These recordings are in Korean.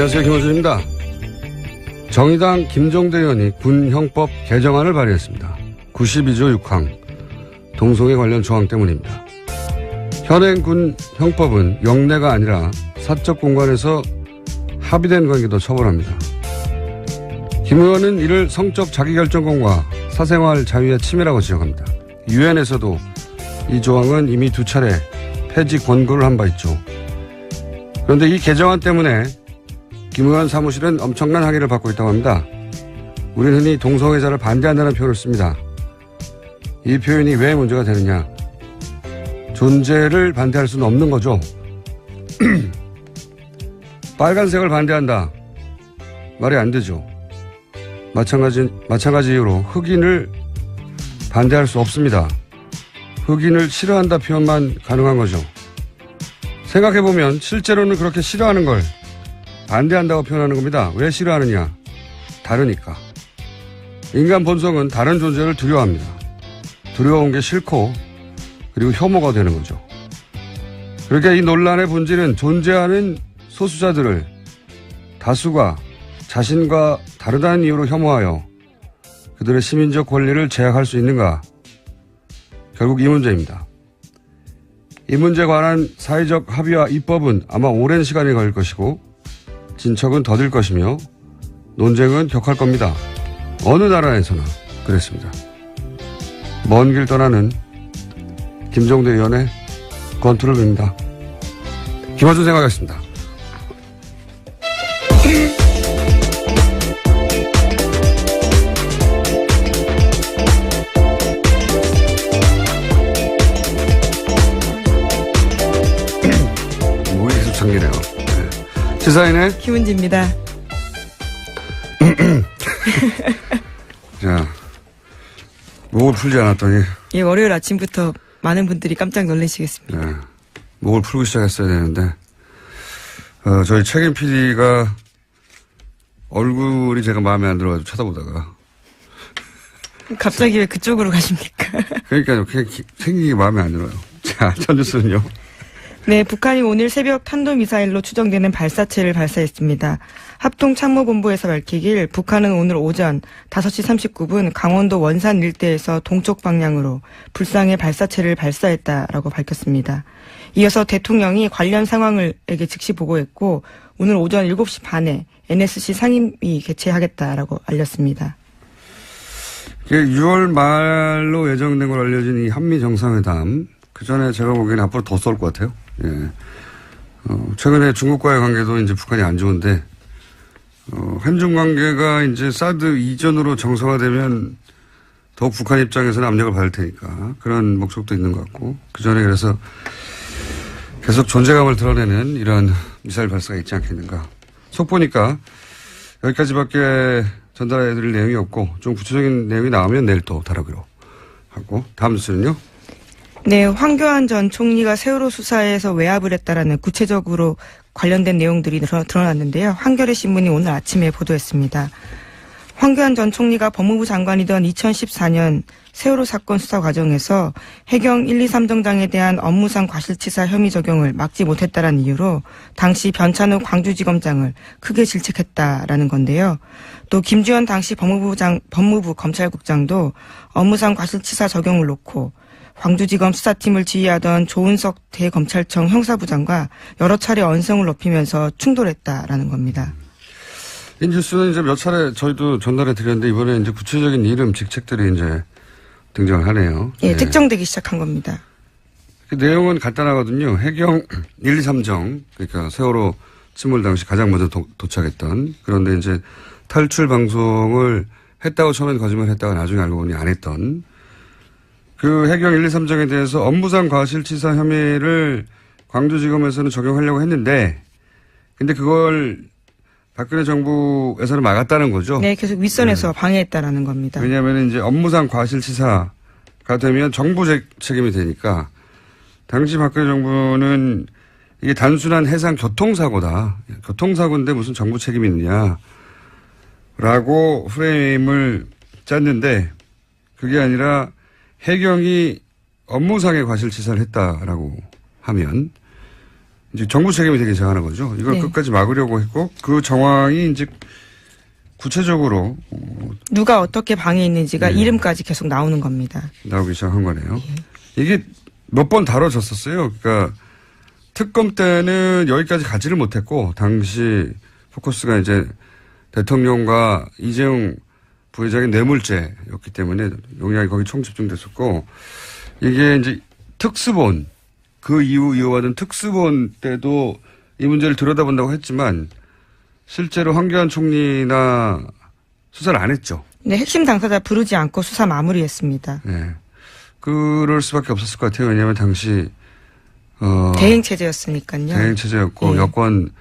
안녕하세요. 김호준입니다. 정의당 김종대 의원이 군형법 개정안을 발의했습니다. 92조 6항 동성애 관련 조항 때문입니다. 현행 군형법은 영내가 아니라 사적 공간에서 합의된 관계도 처벌합니다. 김 의원은 이를 성적 자기결정권과 사생활 자유의 침해라고 지적합니다. 유엔에서도 이 조항은 이미 2차례 폐지 권고를 한 바 있죠. 그런데 이 개정안 때문에 김 의원 사무실은 엄청난 항의를 받고 있다고 합니다. 우리는 흔히 동성애자를 반대한다는 표현을 씁니다. 이 표현이 왜 문제가 되느냐. 존재를 반대할 수는 없는 거죠. 빨간색을 반대한다. 말이 안 되죠. 마찬가지 이유로 흑인을 반대할 수 없습니다. 흑인을 싫어한다 표현만 가능한 거죠. 생각해보면 실제로는 그렇게 싫어하는 걸 반대한다고 표현하는 겁니다. 왜 싫어하느냐? 다르니까. 인간 본성은 다른 존재를 두려워합니다. 두려운 게 싫고 그리고 혐오가 되는 거죠. 그러니까 이 논란의 본질은 존재하는 소수자들을 다수가 자신과 다르다는 이유로 혐오하여 그들의 시민적 권리를 제약할 수 있는가? 결국 이 문제입니다. 이 문제에 관한 사회적 합의와 입법은 아마 오랜 시간이 걸릴 것이고 진척은 더딜 것이며 논쟁은 격할 겁니다. 어느 나라에서나 그랬습니다. 먼 길 떠나는 김종대 의원의 권투를 빕니다. 김어준 생각하겠습니다. 무의식성이네요. 네. 시사인의 김은지입니다. 자, 목을 풀지 않았더니. 예, 월요일 아침부터 많은 분들이 깜짝 놀라시겠습니다. 네, 목을 풀고 시작했어야 되는데, 저희 책임 PD가 얼굴이 제가 마음에 안 들어가지고 쳐다보다가. 갑자기 왜 그쪽으로 가십니까? 그러니까요, 그냥 생긴 게 마음에 안 들어요. 자, 첫 뉴스는요. 네, 북한이 오늘 새벽 탄도미사일로 추정되는 발사체를 발사했습니다. 합동참모본부에서 밝히길 북한은 오늘 오전 5시 39분 강원도 원산 일대에서 동쪽 방향으로 불상의 발사체를 발사했다라고 밝혔습니다. 이어서 대통령이 관련 상황을에게 즉시 보고했고 오늘 오전 7시 반에 NSC 상임위 개최하겠다라고 알렸습니다. 6월 말로 예정된 걸로 알려진 이 한미 정상회담, 그 전에 제가 보기에는 앞으로 더 쏠 것 같아요. 예. 최근에 중국과의 관계도 이제 북한이 안 좋은데, 한중 관계가 이제 사드 이전으로 정상화되면 더욱 북한 입장에서는 압력을 받을 테니까 그런 목적도 있는 것 같고, 그 전에 그래서 계속 존재감을 드러내는 이런 미사일 발사가 있지 않겠는가. 속 보니까 여기까지밖에 전달해 드릴 내용이 없고, 좀 구체적인 내용이 나오면 내일 또 다루기로 하고, 다음 뉴스는요? 네, 황교안 전 총리가 세월호 수사에서 외압을 했다라는 구체적으로 관련된 내용들이 드러났는데요. 한겨레 신문이 오늘 아침에 보도했습니다. 황교안 전 총리가 법무부 장관이던 2014년 세월호 사건 수사 과정에서 해경 1, 2, 3정장에 대한 업무상 과실치사 혐의 적용을 막지 못했다는 이유로 당시 변찬욱 광주지검장을 크게 질책했다라는 건데요. 또 김주현 당시 법무부 검찰국장도 업무상 과실치사 적용을 놓고 광주지검 수사팀을 지휘하던 조은석 대검찰청 형사부장과 여러 차례 언성을 높이면서 충돌했다라는 겁니다. 이 뉴스는 이제 몇 차례 저희도 전달해 드렸는데 이번에 이제 구체적인 이름, 직책들이 이제 등장을 하네요. 예, 네. 특정되기 시작한 겁니다. 그 내용은 간단하거든요. 해경 1, 2, 3정, 그러니까 세월호 침몰 당시 가장 먼저 도착했던, 그런데 이제 탈출 방송을 했다고 처음엔 거짓말했다가 나중에 알고 보니 안 했던 그 해경 1, 2, 3정에 대해서 업무상 과실치사 혐의를 광주지검에서는 적용하려고 했는데, 근데 그걸 박근혜 정부에서는 막았다는 거죠. 네, 계속 윗선에서 방해했다라는 겁니다. 왜냐하면 이제 업무상 과실치사가 되면 정부 책임이 되니까, 당시 박근혜 정부는 이게 단순한 해상 교통사고다. 교통사고인데 무슨 정부 책임이 있느냐라고 프레임을 짰는데, 그게 아니라 해경이 업무상의 과실치사를 했다라고 하면 이제 정부 책임이 되기 시작하는 거죠. 이걸 네. 끝까지 막으려고 했고 그 정황이 이제 구체적으로 누가 어떻게 방해했는지가 네. 이름까지 계속 나오는 겁니다. 나오기 시작한 거네요. 이게 몇 번 다뤄졌었어요. 그러니까 특검 때는 여기까지 가지를 못했고 당시 포커스가 이제 대통령과 이재용 부회장의 뇌물죄였기 때문에 용량이 거기 총 집중됐었고 이게 이제 특수본 그 이후 이어받은 특수본 때도 이 문제를 들여다본다고 했지만 실제로 황교안 총리나 수사를 안 했죠. 네, 핵심 당사자 부르지 않고 수사 마무리했습니다. 네. 그럴 수밖에 없었을 것 같아요. 왜냐하면 당시 대행 체제였으니까요. 대행 체제였고 네. 여권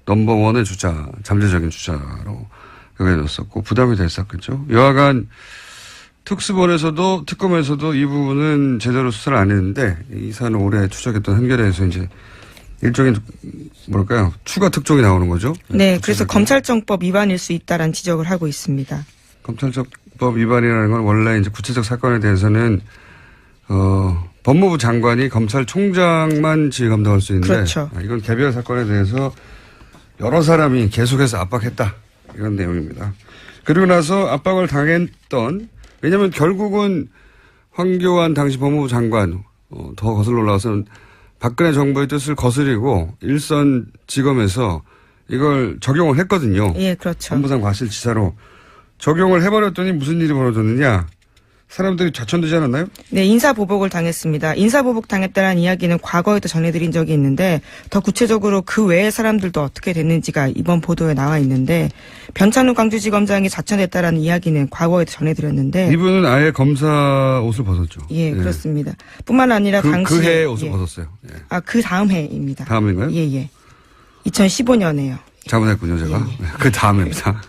넘버원의 주자, 잠재적인 주자로 여겨졌었고 부담이 됐었겠죠. 여하간 특수본에서도 특검에서도 이 부분은 제대로 수사를 안 했는데 이 사안을 오래 추적했던 한겨레에서 이제 일종의 뭐랄까요 추가 특종이 나오는 거죠. 네, 그래서 검찰청법 위반일 수 있다라는 지적을 하고 있습니다. 검찰청법 위반이라는 건 원래 이제 구체적 사건에 대해서는 법무부 장관이 검찰총장만 지휘 감독할 수 있는데 그렇죠. 이건 개별 사건에 대해서 여러 사람이 계속해서 압박했다 이런 내용입니다. 그리고 나서 압박을 당했던 왜냐하면 결국은 황교안 당시 법무부 장관 더 거슬러 올라가서는 박근혜 정부의 뜻을 거스리고 일선지검에서 이걸 적용을 했거든요. 예, 그렇죠. 법무상 과실치사로 적용을 해버렸더니 무슨 일이 벌어졌느냐. 사람들이 좌천되지 않았나요? 네, 인사보복을 당했습니다. 인사보복 당했다는 이야기는 과거에도 전해드린 적이 있는데 더 구체적으로 그 외의 사람들도 어떻게 됐는지가 이번 보도에 나와 있는데 변찬우 광주지검장이 좌천됐다라는 이야기는 과거에도 전해드렸는데 이분은 아예 검사 옷을 벗었죠. 예, 그렇습니다. 뿐만 아니라 당시 그 해에 옷을 벗었어요. 예. 그 다음 해입니다. 다음인가요? 예. 2015년에요. 잘못했군요, 제가. 그 다음입니다.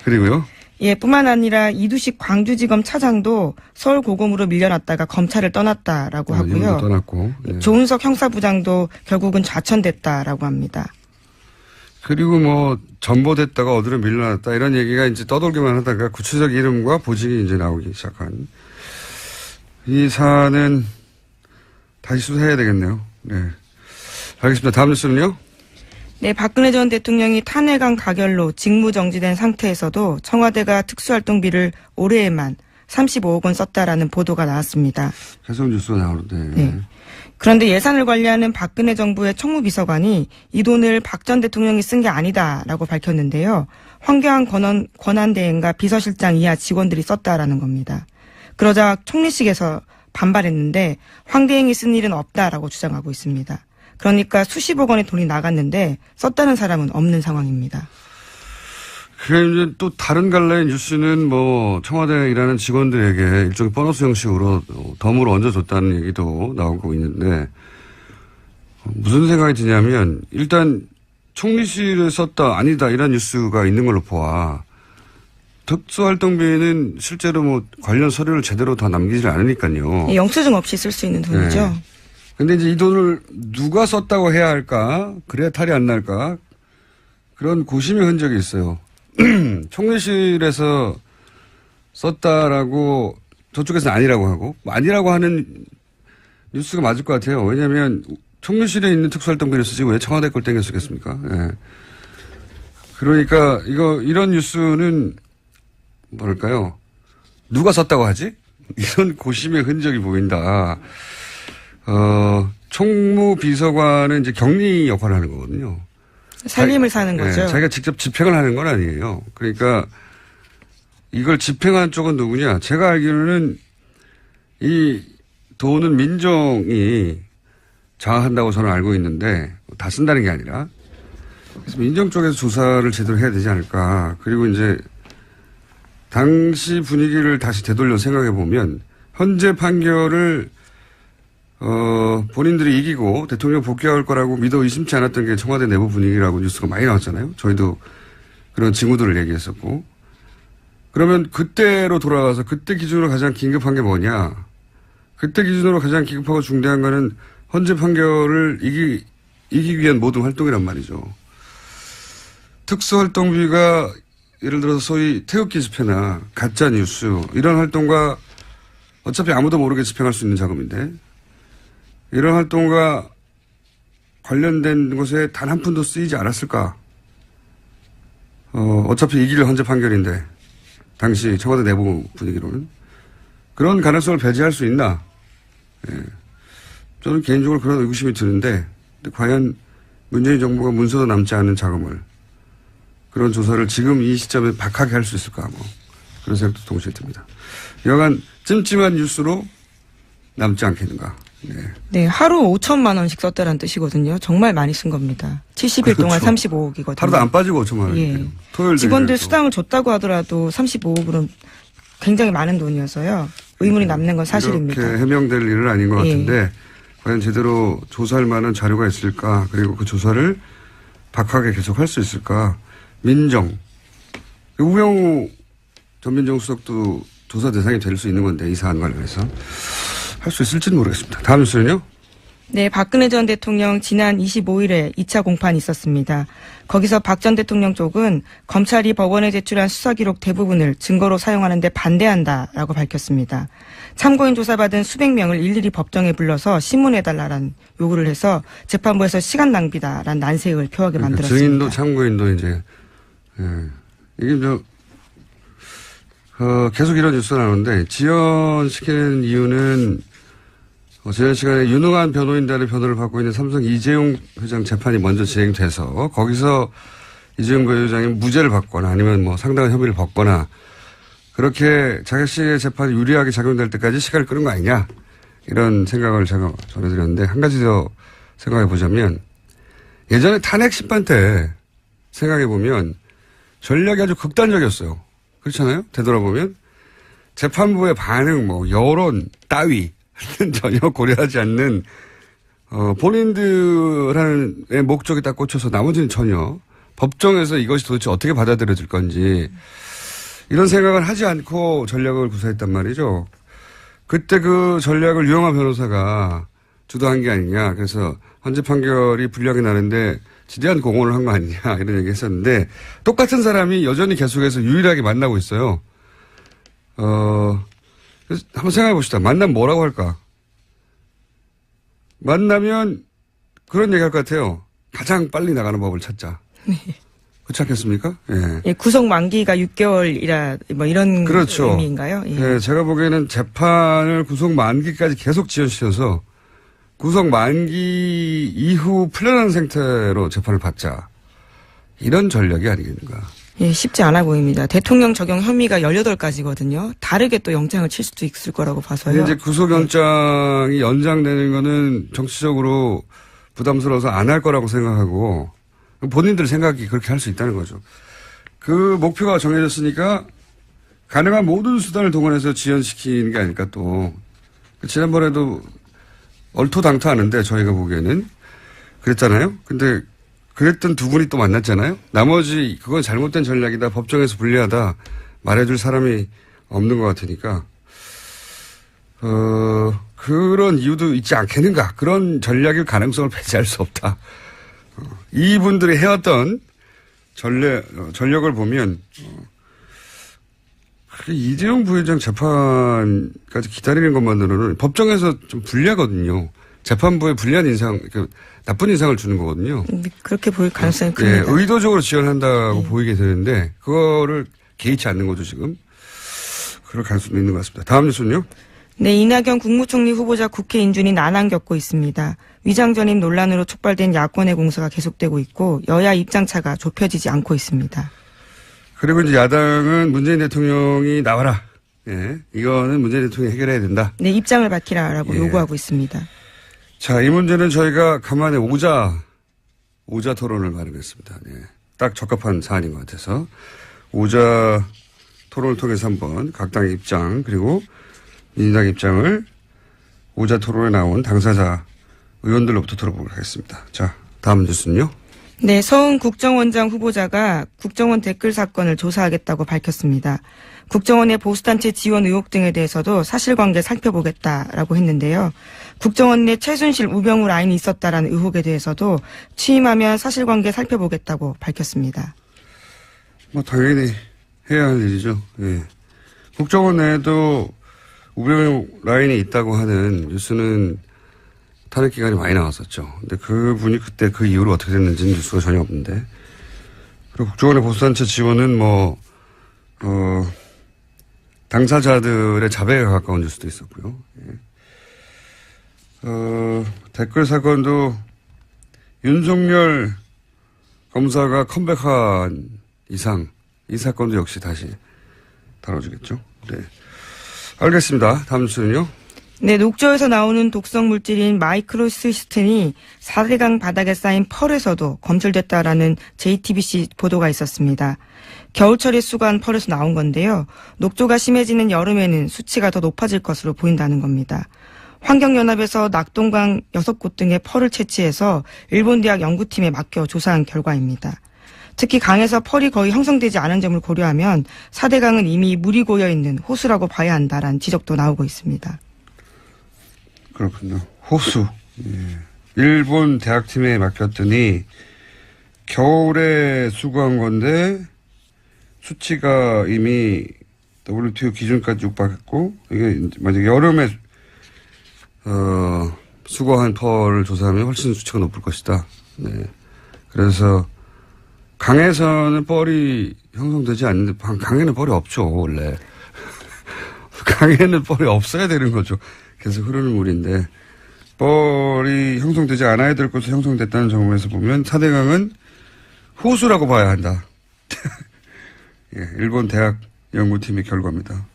그리고요. 예, 뿐만 아니라 이두식 광주지검 차장도 서울고검으로 밀려났다가 검찰을 떠났다라고 하고요. 떠났고. 예. 조은석 형사부장도 결국은 좌천됐다라고 합니다. 그리고 뭐 전보됐다가 어디로 밀려났다 이런 얘기가 이제 떠돌기만 하다가 구체적 이름과 보직이 이제 나오기 시작한 이 사안은 다시 수사해야 되겠네요. 네. 알겠습니다. 다음 뉴스는요. 네, 박근혜 전 대통령이 탄핵안 가결로 직무정지된 상태에서도 청와대가 특수활동비를 올해에만 35억 원 썼다라는 보도가 나왔습니다. 계속 뉴스가 나오는데. 네. 그런데 예산을 관리하는 박근혜 정부의 총무비서관이 이 돈을 박 전 대통령이 쓴 게 아니다라고 밝혔는데요. 황교안 권한대행과 비서실장 이하 직원들이 썼다라는 겁니다. 그러자 총리실에서 반발했는데 황 대행이 쓴 일은 없다라고 주장하고 있습니다. 그러니까 수십억 원의 돈이 나갔는데 썼다는 사람은 없는 상황입니다. 그게 이제 또 다른 갈래의 뉴스는 뭐 청와대에 일하는 직원들에게 일종의 보너스 형식으로 덤을 얹어줬다는 얘기도 나오고 있는데 무슨 생각이 드냐면 일단 총리실에 썼다 아니다 이런 뉴스가 있는 걸로 보아 특수활동비는 실제로 뭐 관련 서류를 제대로 다 남기질 않으니까요. 영수증 없이 쓸 수 있는 돈이죠. 네. 근데 이제 이 돈을 누가 썼다고 해야 할까? 그래야 탈이 안 날까? 그런 고심의 흔적이 있어요. 총리실에서 썼다라고 저쪽에서는 아니라고 하고 아니라고 하는 뉴스가 맞을 것 같아요. 왜냐하면 총리실에 있는 특수활동비를 쓰지 왜 청와대 걸 땡겨 쓰겠습니까? 예. 그러니까 이런 뉴스는 뭐랄까요? 누가 썼다고 하지? 이런 고심의 흔적이 보인다. 총무비서관은 이제 격리 역할을 하는 거거든요. 살림을 사는 거죠. 자기가 직접 집행을 하는 건 아니에요. 그러니까 이걸 집행한 쪽은 누구냐. 제가 알기로는 이 돈은 민정이 장악한다고 저는 알고 있는데 다 쓴다는 게 아니라 그래서 민정 쪽에서 조사를 제대로 해야 되지 않을까. 그리고 이제 당시 분위기를 다시 되돌려 생각해 보면 현재 판결을 본인들이 이기고 대통령 복귀할 거라고 믿어 의심치 않았던 게 청와대 내부 분위기라고 뉴스가 많이 나왔잖아요. 저희도 그런 징후들을 얘기했었고. 그러면 그때로 돌아가서 그때 기준으로 가장 긴급한 게 뭐냐. 그때 기준으로 가장 긴급하고 중대한 거는 헌재 판결을 이기기 위한 모든 활동이란 말이죠. 특수활동비가 예를 들어서 소위 태극기 집회나 가짜뉴스 이런 활동과 어차피 아무도 모르게 집행할 수 있는 자금인데 이런 활동과 관련된 것에 단 한 푼도 쓰이지 않았을까? 어차피 이길 헌재 판결인데, 당시 청와대 내부 분위기로는. 그런 가능성을 배제할 수 있나? 예. 저는 개인적으로 그런 의구심이 드는데, 과연 문재인 정부가 문서도 남지 않은 자금을, 그런 조사를 지금 이 시점에 박하게 할 수 있을까? 뭐, 그런 생각도 동시에 듭니다. 여간 찜찜한 뉴스로 남지 않겠는가? 네. 네, 하루 5천만 원씩 썼다는 뜻이거든요. 정말 많이 쓴 겁니다. 70일 동안 35억이거든요. 하루도 안 빠지고 5천만 원. 예. 토요일 직원들 수당을 줬다고 하더라도 35억으로는 굉장히 많은 돈이어서요. 의문이 남는 건 사실입니다. 이렇게 해명될 일은 아닌 것 같은데 과연 제대로 조사할 만한 자료가 있을까? 그리고 그 조사를 박하게 계속 할 수 있을까? 민정. 우병우 전 민정수석도 조사 대상이 될 수 있는 건데 이 사안 관련해서. 할 수 있을지는 모르겠습니다. 다음 뉴스는요? 네, 박근혜 전 대통령 지난 25일에 2차 공판이 있었습니다. 거기서 박 전 대통령 쪽은 검찰이 법원에 제출한 수사 기록 대부분을 증거로 사용하는 데 반대한다라고 밝혔습니다. 참고인 조사받은 수백 명을 일일이 법정에 불러서 신문해달라는 요구를 해서 재판부에서 시간 낭비다라는 난색을 표하게 만들었습니다. 증인도 참고인도 이제 이게 계속 이런 뉴스가 나오는데 지연시키는 이유는 지난 시간에 유능한 변호인단의 변호를 받고 있는 삼성 이재용 회장 재판이 먼저 진행돼서 거기서 이재용 부회장이 무죄를 받거나 아니면 뭐 상당한 혐의를 벗거나 그렇게 자객식의 재판이 유리하게 작용될 때까지 시간을 끄는 거 아니냐 이런 생각을 제가 전해드렸는데 한 가지 더 생각해 보자면 예전에 탄핵 심판 때 생각해 보면 전략이 아주 극단적이었어요. 그렇잖아요? 되돌아보면 재판부의 반응 뭐 여론 따위 전혀 고려하지 않는 본인들의 목적에 딱 꽂혀서 나머지는 전혀 법정에서 이것이 도대체 어떻게 받아들여질 건지 이런 생각을 하지 않고 전략을 구사했단 말이죠. 그때 그 전략을 유영하 변호사가 주도한 게 아니냐. 그래서 헌재 판결이 불리하게 나는데 지대한 공헌을 한 거 아니냐 이런 얘기 했었는데 똑같은 사람이 여전히 계속해서 유일하게 만나고 있어요. 그래서 한번 생각해 봅시다. 만나면 뭐라고 할까? 만나면 그런 얘기 할 것 같아요. 가장 빨리 나가는 법을 찾자. 네. 그렇지 않겠습니까? 예. 예, 구속 만기가 6개월이라 뭐 이런 그렇죠. 의미인가요? 예. 예, 제가 보기에는 재판을 구속 만기까지 계속 지연시켜서 구속 만기 이후 풀려난 상태로 재판을 받자. 이런 전략이 아니겠는가. 예, 쉽지 않아 보입니다. 대통령 적용 혐의가 18가지거든요. 다르게 또 영장을 칠 수도 있을 거라고 봐서요. 이제 구속영장이 연장되는 거는 정치적으로 부담스러워서 안 할 거라고 생각하고 본인들 생각이 그렇게 할 수 있다는 거죠. 그 목표가 정해졌으니까 가능한 모든 수단을 동원해서 지연시키는 게 아닐까 또. 지난번에도 얼토당토하는데 저희가 보기에는 그랬잖아요. 근데 그랬던 두 분이 또 만났잖아요. 나머지 그건 잘못된 전략이다. 법정에서 불리하다. 말해줄 사람이 없는 것 같으니까 그런 이유도 있지 않겠는가. 그런 전략일 가능성을 배제할 수 없다. 이분들이 해왔던 전력을 보면 이재용 부회장 재판까지 기다리는 것만으로는 법정에서 좀 불리하거든요. 재판부에 불리한 인상, 나쁜 인상을 주는 거거든요. 그렇게 보일 가능성이 큽니다. 예, 의도적으로 지원한다고 보이게 되는데 그거를 개의치 않는 거죠 지금. 그럴 가능성도 있는 것 같습니다. 다음 뉴스는요. 네, 이낙연 국무총리 후보자 국회 인준이 난항 겪고 있습니다. 위장 전입 논란으로 촉발된 야권의 공세가 계속되고 있고 여야 입장차가 좁혀지지 않고 있습니다. 그리고 이제 야당은 문재인 대통령이 나와라. 예, 이거는 문재인 대통령이 해결해야 된다. 네, 입장을 밝히라라고 예. 요구하고 있습니다. 자, 이 문제는 저희가 간만에 오자 토론을 마련했습니다. 네. 딱 적합한 사안인 것 같아서 오자 토론을 통해서 한번 각 당의 입장 그리고 민주당 입장을 오자 토론에 나온 당사자 의원들로부터 들어보도록 하겠습니다. 자, 다음 뉴스는요. 네, 서훈 국정원장 후보자가 국정원 댓글 사건을 조사하겠다고 밝혔습니다. 국정원의 보수단체 지원 의혹 등에 대해서도 사실관계 살펴보겠다라고 했는데요. 국정원 내 최순실, 우병우 라인이 있었다라는 의혹에 대해서도 취임하면 사실관계 살펴보겠다고 밝혔습니다. 뭐 당연히 해야 할 일이죠. 예. 국정원 내에도 우병우 라인이 있다고 하는 뉴스는 탄핵 기간이 많이 나왔었죠. 근데 그분이 그때 그 이후로 어떻게 됐는지는 뉴스가 전혀 없는데. 그리고 국정원의 보수단체 지원은 당사자들의 자백에 가까운 뉴스도 있었고요. 예. 댓글 사건도 윤석열 검사가 컴백한 이상 이 사건도 역시 다시 다뤄주겠죠. 네. 알겠습니다. 다음 뉴스는요. 네, 녹조에서 나오는 독성 물질인 마이크로시스틴이 4대강 바닥에 쌓인 펄에서도 검출됐다라는 JTBC 보도가 있었습니다. 겨울철에 수거한 펄에서 나온 건데요. 녹조가 심해지는 여름에는 수치가 더 높아질 것으로 보인다는 겁니다. 환경연합에서 낙동강 6곳 등의 펄을 채취해서 일본 대학 연구팀에 맡겨 조사한 결과입니다. 특히 강에서 펄이 거의 형성되지 않은 점을 고려하면 4대강은 이미 물이 고여있는 호수라고 봐야 한다라는 지적도 나오고 있습니다. 그렇군요. 호수. 예. 일본 대학팀에 맡겼더니 겨울에 수거한 건데 수치가 이미 WTO 기준까지 육박했고 이게 만약에 여름에 수거한 펄을 조사하면 훨씬 수치가 높을 것이다. 네. 그래서 강에서는 펄이 형성되지 않는데 강에는 펄이 없죠 원래. 강에는 펄이 없어야 되는 거죠. 계속 흐르는 물인데 뻘이 형성되지 않아야 될 것으로 형성됐다는 점에서 보면 4대강은 호수라고 봐야 한다. 예, 일본 대학 연구팀의 결과입니다.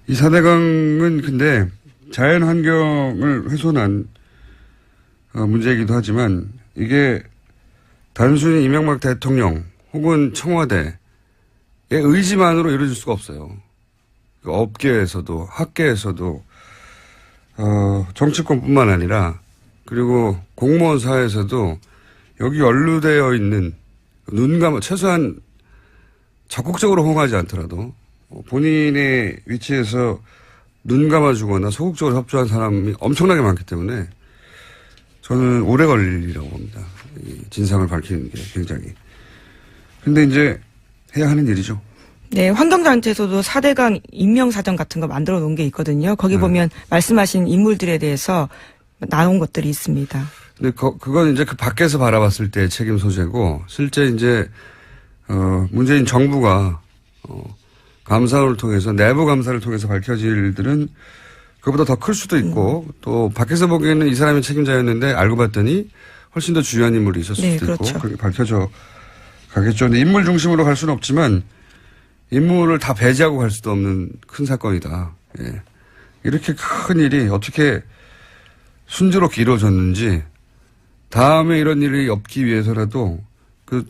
이 4대강은 근데 자연 환경을 훼손한 문제이기도 하지만 이게 단순히 이명박 대통령 혹은 청와대의 의지만으로 이루어질 수가 없어요. 업계에서도 학계에서도 정치권뿐만 아니라 그리고 공무원 사회에서도 여기 연루되어 있는 최소한 적극적으로 호응하지 않더라도 본인의 위치에서 눈 감아주거나 소극적으로 협조한 사람이 엄청나게 많기 때문에 저는 오래 걸리라고 봅니다. 이 진상을 밝히는 게 굉장히. 근데 이제 해야 하는 일이죠. 네, 환경단체에서도 4대강 인명사전 같은 거 만들어 놓은 게 있거든요. 거기 보면 말씀하신 인물들에 대해서 나온 것들이 있습니다. 근데 그건 이제 그 밖에서 바라봤을 때 책임 소재고 실제 이제 문재인 정부가 감사를 통해서 내부 감사를 통해서 밝혀질 일들은 그보다 더 클 수도 있고 또 밖에서 보기에는 이 사람이 책임자였는데 알고 봤더니 훨씬 더 중요한 인물이 있었을 수도 그렇죠. 있고 그렇게 밝혀져 가겠죠. 근데 인물 중심으로 갈 수는 없지만 인물을 다 배제하고 갈 수도 없는 큰 사건이다. 예. 이렇게 큰 일이 어떻게 순조롭게 이루어졌는지 다음에 이런 일이 없기 위해서라도 그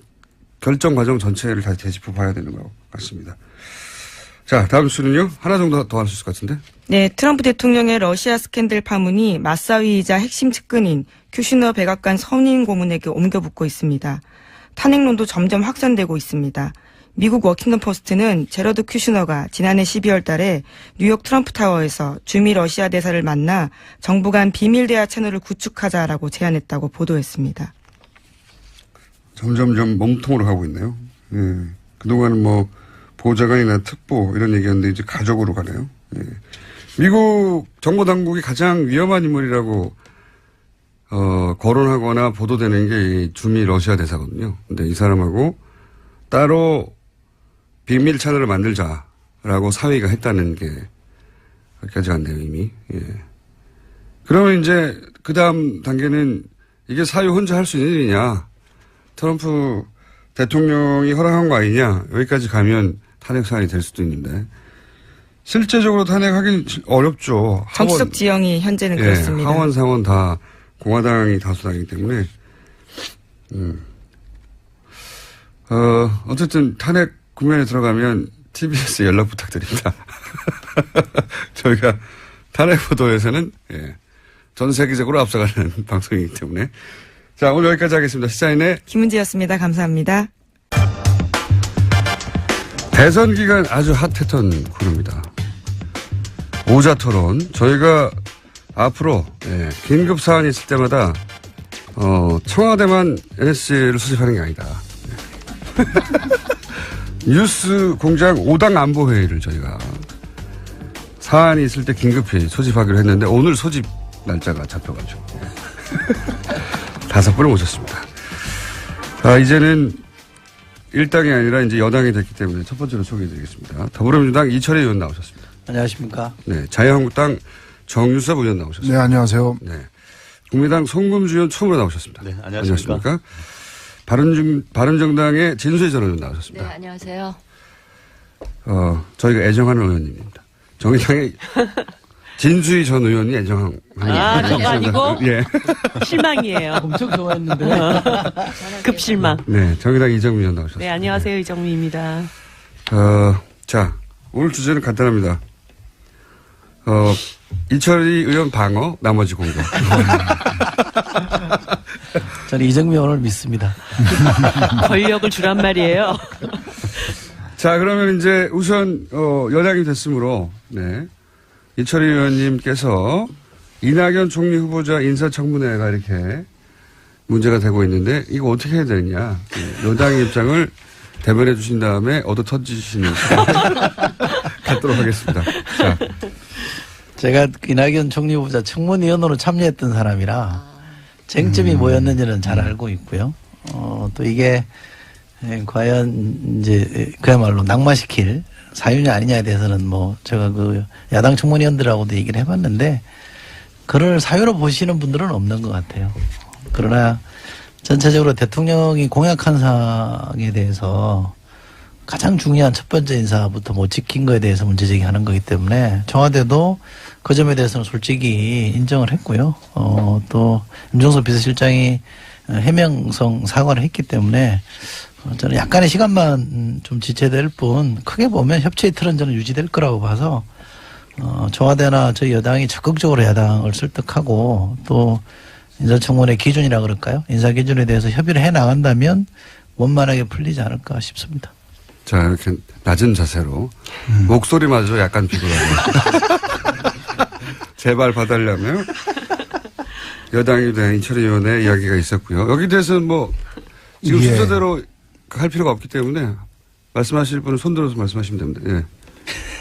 결정 과정 전체를 다시 되짚어 봐야 되는 것 같습니다. 자, 다음 수는요. 하나 정도 더 할 수 있을 것 같은데. 네, 트럼프 대통령의 러시아 스캔들 파문이 맞사위이자 핵심 측근인 큐시너 백악관 선임 고문에게 옮겨붙고 있습니다. 탄핵론도 점점 확산되고 있습니다. 미국 워킹턴 포스트는 제러드 큐시너가 지난해 12월 달에 뉴욕 트럼프 타워에서 주미 러시아 대사를 만나 정부 간 비밀 대화 채널을 구축하자라고 제안했다고 보도했습니다. 점점점 몸통으로 가고 있네요. 예. 그동안은 보좌관이나 특보 이런 얘기였는데 이제 가족으로 가네요. 예. 미국 정보 당국이 가장 위험한 인물이라고 거론하거나 보도되는 게 이 주미 러시아 대사거든요. 근데 이 사람하고 따로 비밀 채널을 만들자라고 사위가 했다는 게 여기까지 갔네요, 이미. 예. 그러면 이제 그 다음 단계는 이게 사위 혼자 할 수 있는 일이냐. 트럼프 대통령이 허락한 거 아니냐. 여기까지 가면 탄핵 사안이 될 수도 있는데. 실제적으로 탄핵하긴 어렵죠. 정치적 지형이 현재는 예, 그렇습니다. 하원, 상원 다 공화당이 다수당이기 때문에. 어쨌든 탄핵 국면에 들어가면 TBS 연락 부탁드립니다. 저희가 탄핵 보도에서는 전 세계적으로 앞서가는 방송이기 때문에. 자, 오늘 여기까지 하겠습니다. 시사인의 김은지였습니다. 감사합니다. 대선 기간 아주 핫했던 코너입니다. 오자토론. 저희가 앞으로 긴급 사안이 있을 때마다 청와대만 NSC를 수집하는 게 아니다. 뉴스 공장 5당 안보회의를 저희가 사안이 있을 때 긴급히 소집하기로 했는데 오늘 소집 날짜가 잡혀가지고. 5분을 모셨습니다. 이제는 일당이 아니라 이제 여당이 됐기 때문에 첫 번째로 소개해드리겠습니다. 더불어민주당 이철희 의원 나오셨습니다. 안녕하십니까. 네. 자유한국당 정유섭 의원 나오셨습니다. 네, 안녕하세요. 네. 국민의당 송금주 의원 처음으로 나오셨습니다. 네, 안녕하십니까. 바른정당의 진수희 전 의원 나오셨습니다. 네, 안녕하세요. 저희가 애정하는 의원님입니다. 정의당의 진수희 전 의원이 애정하는. 저거 아니고? 예. 실망이에요. 엄청 좋아했는데. 급실망. 네, 정의당 이정미 의원 나오셨습니다. 네, 안녕하세요. 이정미입니다. 자, 오늘 주제는 간단합니다. 이철희 의원 방어, 나머지 공격. 저는 이정미 의원을 믿습니다. 권력을 주란 말이에요. 자, 그러면 이제 우선, 여당이 됐으므로, 네. 이철희 의원님께서 이낙연 총리 후보자 인사청문회가 이렇게 문제가 되고 있는데, 이거 어떻게 해야 되느냐. 여당의 입장을 대변해 주신 다음에 얻어 터지시는 시간 갖도록 하겠습니다. 자. 제가 이낙연 총리 후보자 청문위원으로 참여했던 사람이라 쟁점이 뭐였는지는 잘 알고 있고요. 또 이게 과연 이제 그야말로 낙마시킬 사유냐 아니냐에 대해서는 뭐 제가 그 야당 청문위원들하고도 얘기를 해봤는데 그럴 사유로 보시는 분들은 없는 것 같아요. 그러나 전체적으로 대통령이 공약한 사항에 대해서 가장 중요한 첫 번째 인사부터 못 지킨 거에 대해서 문제제기하는 거기 때문에 청와대도 그 점에 대해서는 솔직히 인정을 했고요. 또 임종석 비서실장이 해명성 사과를 했기 때문에 저는 약간의 시간만 좀 지체될 뿐 크게 보면 협치의 틀은 저는 유지될 거라고 봐서 청와대나 저희 여당이 적극적으로 야당을 설득하고 또 인사청문회 기준이라 그럴까요? 인사 기준에 대해서 협의를 해 나간다면 원만하게 풀리지 않을까 싶습니다. 자, 이렇게 낮은 자세로 목소리마저 약간 비굴하고 제발 봐달라며 여당에 대한 이철희 의원의 이야기가 있었고요. 여기 대해서는 뭐 지금 예. 순서대로 할 필요가 없기 때문에 말씀하실 분은 손들어서 말씀하시면 됩니다.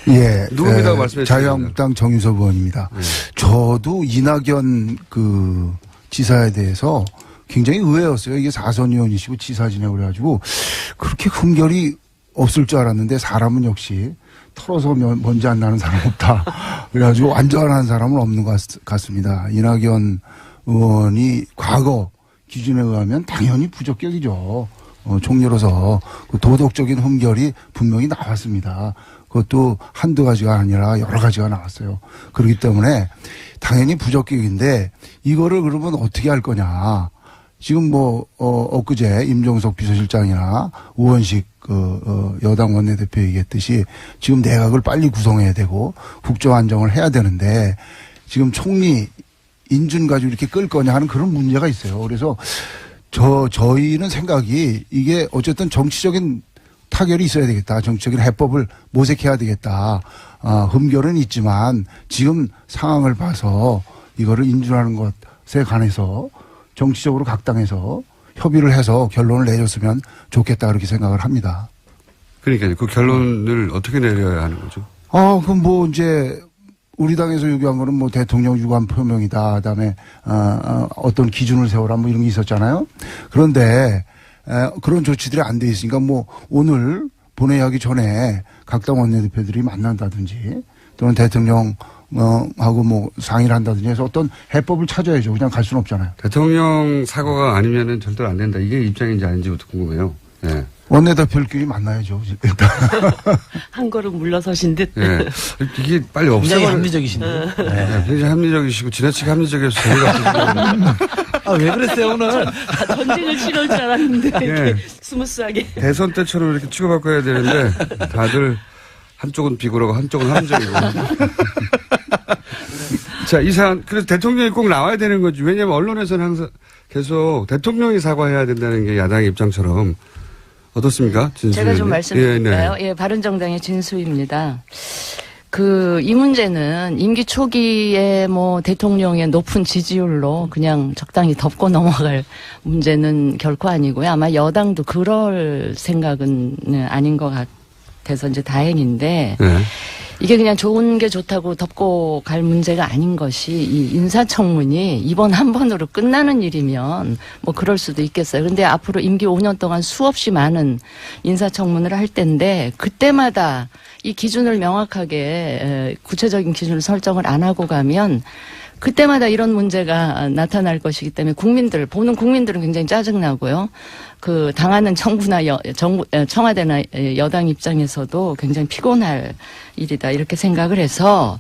예. 예. 누굽니다고 말씀해 주세요. 자유한국당 정유섭 의원입니다. 예. 저도 이낙연 그 지사에 대해서 굉장히 의외였어요. 이게 4선 의원이시고 지사 지내고 그래가지고 그렇게 흠결이 없을 줄 알았는데 사람은 역시 털어서 먼지 안 나는 사람 없다. 그래가지고 완전한 사람은 없는 것 같습니다. 이낙연 의원이 과거 기준에 의하면 당연히 부적격이죠. 총리로서 그 도덕적인 흠결이 분명히 나왔습니다. 그것도 한두 가지가 아니라 여러 가지가 나왔어요. 그렇기 때문에 당연히 부적격인데 이거를 그러면 어떻게 할 거냐. 지금 뭐 엊그제 임종석 비서실장이나 우원식 여당 원내대표 얘기했듯이 지금 내각을 빨리 구성해야 되고 국정 안정을 해야 되는데 지금 총리 인준 가지고 이렇게 끌 거냐 하는 그런 문제가 있어요. 그래서 저희는 생각이 이게 어쨌든 정치적인 타결이 있어야 되겠다. 정치적인 해법을 모색해야 되겠다. 흠결은 있지만 지금 상황을 봐서 이거를 인준하는 것에 관해서 정치적으로 각 당에서 협의를 해서 결론을 내줬으면 좋겠다 그렇게 생각을 합니다. 그러니까요. 그 결론을 어떻게 내려야 하는 거죠? 그럼 뭐 이제 우리 당에서 요구한 거는 뭐 대통령 유감 표명이다. 그다음에 어떤 기준을 세워라 뭐 이런 게 있었잖아요. 그런데 그런 조치들이 안 돼 있으니까 뭐 오늘 본회의하기 전에 각 당 원내대표들이 만난다든지 또는 대통령 하고 뭐 상의를 한다든지 해서 어떤 해법을 찾아야죠. 그냥 갈 수는 없잖아요. 대통령 사과가 아니면은 절대로 안 된다. 이게 입장인지 아닌지부터 궁금해요. 예. 원내대표끼리 만나야죠. 일단. 한 걸음 물러서신 듯. 예. 이게 빨리 굉장히 없애버려. 합리적이신데요. 네. 굉장히 합리적이시고 지나치게 합리적이어서 재미가 왜 그랬어요 오늘? 전쟁을 치러올 줄 알았는데 이렇게 예. 스무스하게. 대선 때처럼 이렇게 치고받고 해야 되는데 다들 한쪽은 비굴하고 한쪽은 합리적이고. 자, 이 사안, 그래서 대통령이 꼭 나와야 되는 거지. 왜냐하면 언론에서는 항상 계속 대통령이 사과해야 된다는 게 야당의 입장처럼. 어떻습니까? 제가 좀 말씀드릴까요? 네. 예, 바른정당의 진수입니다. 이 문제는 임기 초기에 뭐 대통령의 높은 지지율로 그냥 적당히 덮고 넘어갈 문제는 결코 아니고요. 아마 여당도 그럴 생각은 아닌 것 같아서 이제 다행인데. 네. 이게 그냥 좋은 게 좋다고 덮고 갈 문제가 아닌 것이 이 인사청문이 이번 한 번으로 끝나는 일이면 뭐 그럴 수도 있겠어요. 그런데 앞으로 임기 5년 동안 수없이 많은 인사청문을 할 텐데 그때마다 이 기준을 명확하게 구체적인 기준을 설정을 안 하고 가면 그때마다 이런 문제가 나타날 것이기 때문에 보는 국민들은 굉장히 짜증나고요. 그 당하는 정부나 청와대나 여당 입장에서도 굉장히 피곤할 일이다 이렇게 생각을 해서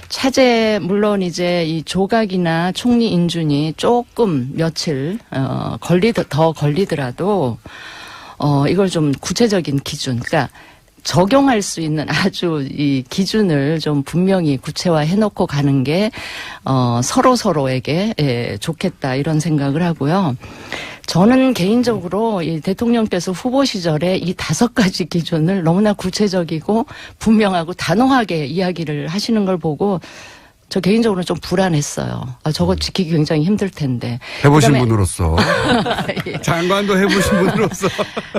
차제 물론 이제 이 조각이나 총리 인준이 조금 며칠 더 걸리더라도 이걸 좀 구체적인 기준, 그러니까 적용할 수 있는 아주 이 기준을 좀 분명히 구체화해놓고 가는 게 서로에게 좋겠다 이런 생각을 하고요. 저는 개인적으로 이 대통령께서 후보 시절에 이 5가지 기준을 너무나 구체적이고 분명하고 단호하게 이야기를 하시는 걸 보고 저 개인적으로는 좀 불안했어요. 저거 지키기 굉장히 힘들 텐데. 해보신 그다음에 분으로서. 예. 장관도 해보신 분으로서.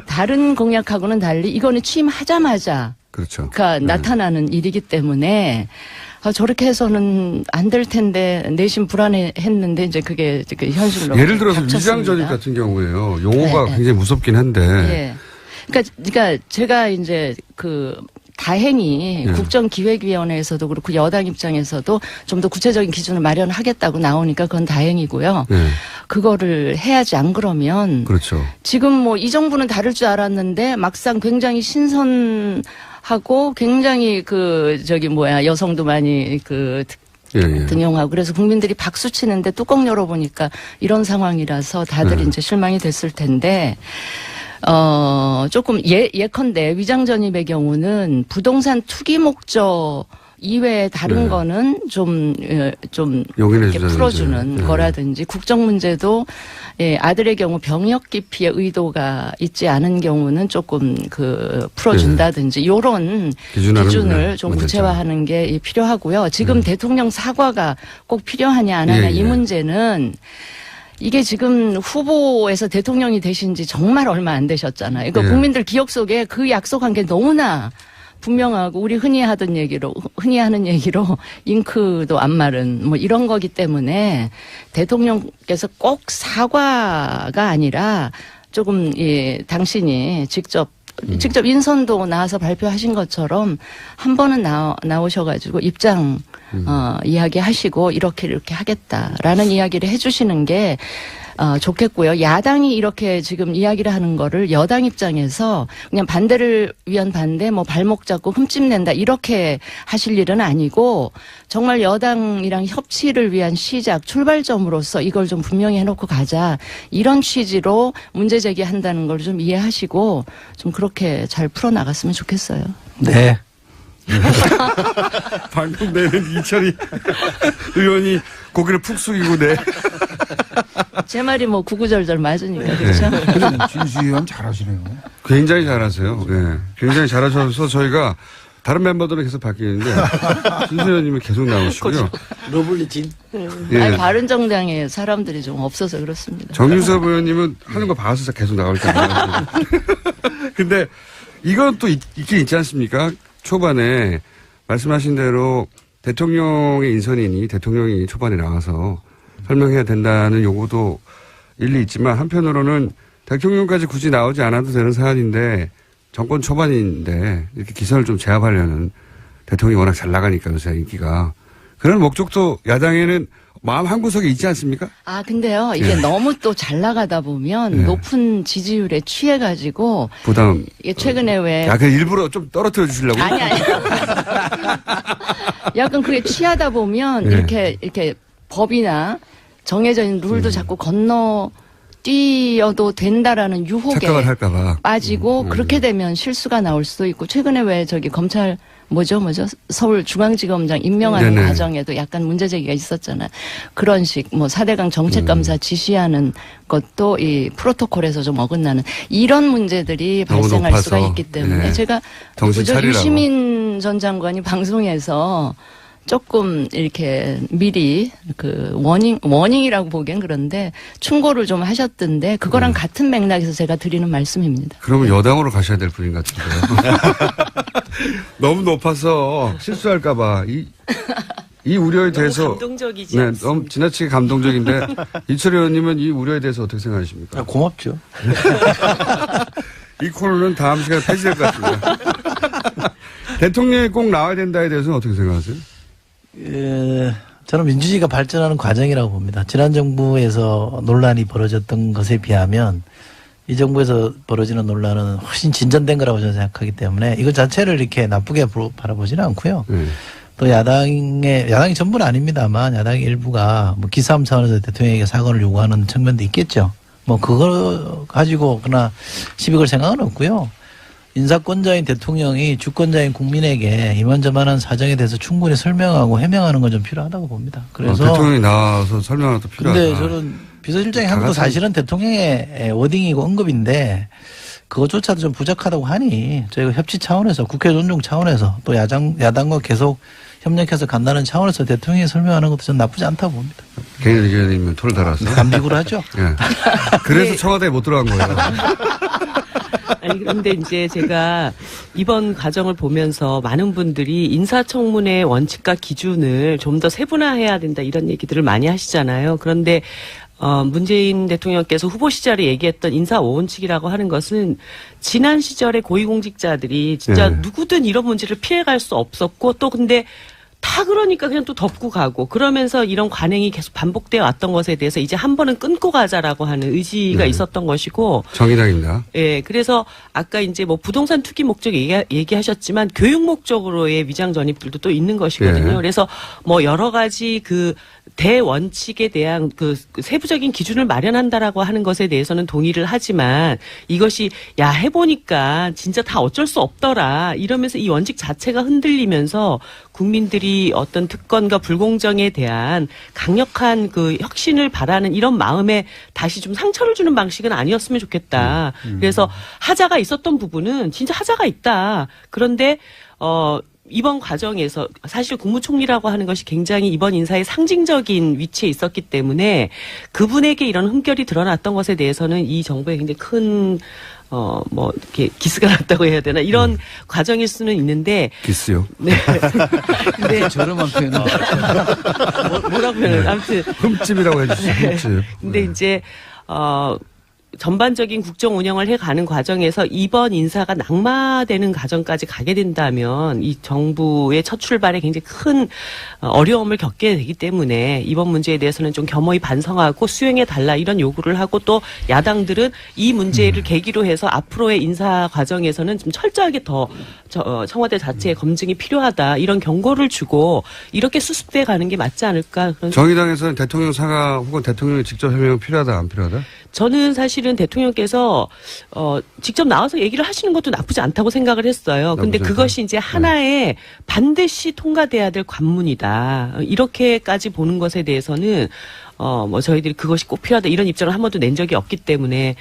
다른 공약하고는 달리 이거는 취임하자마자 그렇죠. 나타나는 일이기 때문에 저렇게 해서는 안 될 텐데 내심 불안했는데 이제 그게 현실로 예를 들어서 닥쳤습니다. 위장전입 같은 경우에요. 용어가 네, 굉장히 무섭긴 한데. 예. 그러니까 제가 이제 다행히 예. 국정기획위원회에서도 그렇고 여당 입장에서도 좀 더 구체적인 기준을 마련하겠다고 나오니까 그건 다행이고요. 네. 그거를 해야지 안 그러면 그렇죠. 지금 뭐 이 정부는 다를 줄 알았는데 막상 굉장히 신선하고 굉장히 여성도 많이 예. 등용하고 그래서 국민들이 박수 치는데 뚜껑 열어보니까 이런 상황이라서 다들 네. 이제 실망이 됐을 텐데 조금 예컨대 위장전입의 경우는 부동산 투기 목적 이외에 다른 네. 거는 좀 용인해 이렇게 주자든지. 풀어주는 네. 거라든지 국정 문제도 아들의 경우 병역 기피의 의도가 있지 않은 경우는 조금 풀어준다든지 이런 기준하는 기준을 좀 문제죠. 구체화하는 게 필요하고요. 지금 대통령 사과가 꼭 필요하냐 안 하냐 예, 이 예. 문제는 이게 지금 후보에서 대통령이 되신 지 정말 얼마 안 되셨잖아요. 그러니까 예. 국민들 기억 속에 그 약속한 게 너무나 분명하고 우리 흔히 하는 얘기로 잉크도 안 마른 뭐 이런 거기 때문에 대통령께서 꼭 사과가 아니라 조금 당신이 직접 인선도 나와서 발표하신 것처럼 한 번은 나오셔가지고 입장 이야기하시고 이렇게 하겠다라는 이야기를 해주시는 게 좋겠고요. 야당이 이렇게 지금 이야기를 하는 거를 여당 입장에서 그냥 반대를 위한 반대, 뭐 발목 잡고 흠집낸다 이렇게 하실 일은 아니고 정말 여당이랑 협치를 위한 시작, 출발점으로서 이걸 좀 분명히 해놓고 가자 이런 취지로 문제 제기한다는 걸 좀 이해하시고 좀 그렇게 잘 풀어나갔으면 좋겠어요. 네. 방금 내는 이철이 의원이 고개를 푹 숙이고 제 말이 뭐 구구절절 맞으니까 그렇죠? 진수 의원 잘하시네요. 굉장히 잘하세요. 네. 굉장히 잘하셔서 저희가 다른 멤버들은 계속 바뀌는데 진수 의원님이 계속 나오시고요. 러블리진. 예. 아니, 바른정당에 사람들이 좀 없어서 그렇습니다. 정유섭 의원님은 하는 거 봐서 계속 나올 거예요. 근데 이건 또 있긴 있지 않습니까? 초반에 말씀하신 대로 대통령의 인선이니 대통령이 초반에 나와서 설명해야 된다는 요구도 일리 있지만 한편으로는 대통령까지 굳이 나오지 않아도 되는 사안인데 정권 초반인데 이렇게 기선을 좀 제압하려는 대통령이 워낙 잘 나가니까 요새 인기가 그런 목적도 야당에는 마음 한구석에 있지 않습니까? 근데요, 이게 너무 또 잘 나가다 보면 높은 지지율에 취해가지고. 부담. 이게 최근에 왜. 그 일부러 좀 떨어뜨려 주시려고? 아니. 약간 그게 취하다 보면 이렇게 법이나 정해져 있는 룰도 자꾸 뛰어도 된다라는 유혹에 착각을 할까봐 빠지고 그렇게 되면 실수가 나올 수도 있고 최근에 왜 검찰 서울중앙지검장 임명하는 네네. 과정에도 약간 문제 제기가 있었잖아요. 그런 식 4대강 정책감사 지시하는 것도 이 프로토콜에서 좀 어긋나는 이런 문제들이 발생할 높아서. 수가 있기 때문에 네. 제가 정신 차리라고. 유시민 전 장관이 방송에서 조금 이렇게 미리 워닝이라고 보기엔 그런데 충고를 좀 하셨던데 그거랑 같은 맥락에서 제가 드리는 말씀입니다. 그러면 여당으로 가셔야 될 분인 것 같은데요. 너무 높아서 실수할까봐 이 우려에 대해서 감동적이지 네, 않습니까? 너무 지나치게 감동적인데 이철희 의원님은 이 우려에 대해서 어떻게 생각하십니까? 고맙죠. 이 코너는 다음 시간에 폐지될 것 같습니다. 대통령이 꼭 나와야 된다에 대해서는 어떻게 생각하세요? 저는 민주주의가 발전하는 과정이라고 봅니다. 지난 정부에서 논란이 벌어졌던 것에 비하면 이 정부에서 벌어지는 논란은 훨씬 진전된 거라고 저는 생각하기 때문에 이것 자체를 이렇게 나쁘게 바라보지는 않고요. 또 야당이 전부는 아닙니다만 야당의 일부가 뭐 기싸움 차원에서 대통령에게 사과를 요구하는 측면도 있겠죠. 뭐 그거 가지고 그러나 시비 걸 생각은 없고요. 인사권자인 대통령이 주권자인 국민에게 이만저만한 사정에 대해서 충분히 설명하고 해명하는 건 좀 필요하다고 봅니다. 그래서 대통령이 나와서 설명하는 것도 필요하다. 근데 저는 비서실장이 한 것도 사실은 대통령의 워딩이고 언급인데 그것조차도 좀 부족하다고 하니 저희가 협치 차원에서 국회 존중 차원에서 또 야당과 계속 협력해서 간다는 차원에서 대통령이 설명하는 것도 전 나쁘지 않다고 봅니다. 개인 의견이면 토를 달아서. 감비구로 하죠. 예. 그래서 청와대에 못 들어간 거예요. 아니 그런데 이제 제가 이번 과정을 보면서 많은 분들이 인사청문회 원칙과 기준을 좀 더 세분화해야 된다 이런 얘기들을 많이 하시잖아요. 그런데 문재인 대통령께서 후보 시절에 얘기했던 인사 5원칙이라고 하는 것은 지난 시절에 고위공직자들이 진짜 누구든 이런 문제를 피해갈 수 없었고 또 근데 다 그러니까 그냥 또 덮고 가고 그러면서 이런 관행이 계속 반복되어 왔던 것에 대해서 이제 한 번은 끊고 가자라고 하는 의지가 있었던 것이고. 정의당입니다. 예, 그래서 아까 이제 뭐 부동산 투기 목적 얘기하셨지만 교육 목적으로의 위장 전입들도 또 있는 것이거든요. 그래서 뭐 여러 가지 그 대원칙에 대한 그 세부적인 기준을 마련한다라고 하는 것에 대해서는 동의를 하지만 이것이 야 해보니까 진짜 다 어쩔 수 없더라 이러면서 이 원칙 자체가 흔들리면서 국민들이 어떤 특권과 불공정에 대한 강력한 그 혁신을 바라는 이런 마음에 다시 좀 상처를 주는 방식은 아니었으면 좋겠다. 그래서 하자가 있었던 부분은 진짜 하자가 있다. 그런데 이번 과정에서 사실 국무총리라고 하는 것이 굉장히 이번 인사의 상징적인 위치에 있었기 때문에 그분에게 이런 흠결이 드러났던 것에 대해서는 이 정부에 굉장히 큰 뭐 이렇게 기스가 났다고 해야 되나 이런 과정일 수는 있는데 기스요. 네. 근데 저렴한 표현은 뭐라고 표현을 아무튼 흠집이라고 해주시죠. 흠집. 근데 이제 전반적인 국정 운영을 해가는 과정에서 이번 인사가 낙마되는 과정까지 가게 된다면 이 정부의 첫 출발에 굉장히 큰 어려움을 겪게 되기 때문에 이번 문제에 대해서는 좀 겸허히 반성하고 수행해달라 이런 요구를 하고 또 야당들은 이 문제를 계기로 해서 앞으로의 인사 과정에서는 좀 철저하게 더 청와대 자체의 검증이 필요하다 이런 경고를 주고 이렇게 수습돼 가는 게 맞지 않을까. 그런 정의당에서는 대통령 사과 혹은 대통령이 직접 해명이 필요하다 안 필요하다? 저는 사실은 대통령께서 직접 나와서 얘기를 하시는 것도 나쁘지 않다고 생각을 했어요. 근데 그것이 이제 하나의 반드시 통과돼야 될 관문이다. 이렇게까지 보는 것에 대해서는 뭐 저희들이 그것이 꼭 필요하다 이런 입장을 한 번도 낸 적이 없기 때문에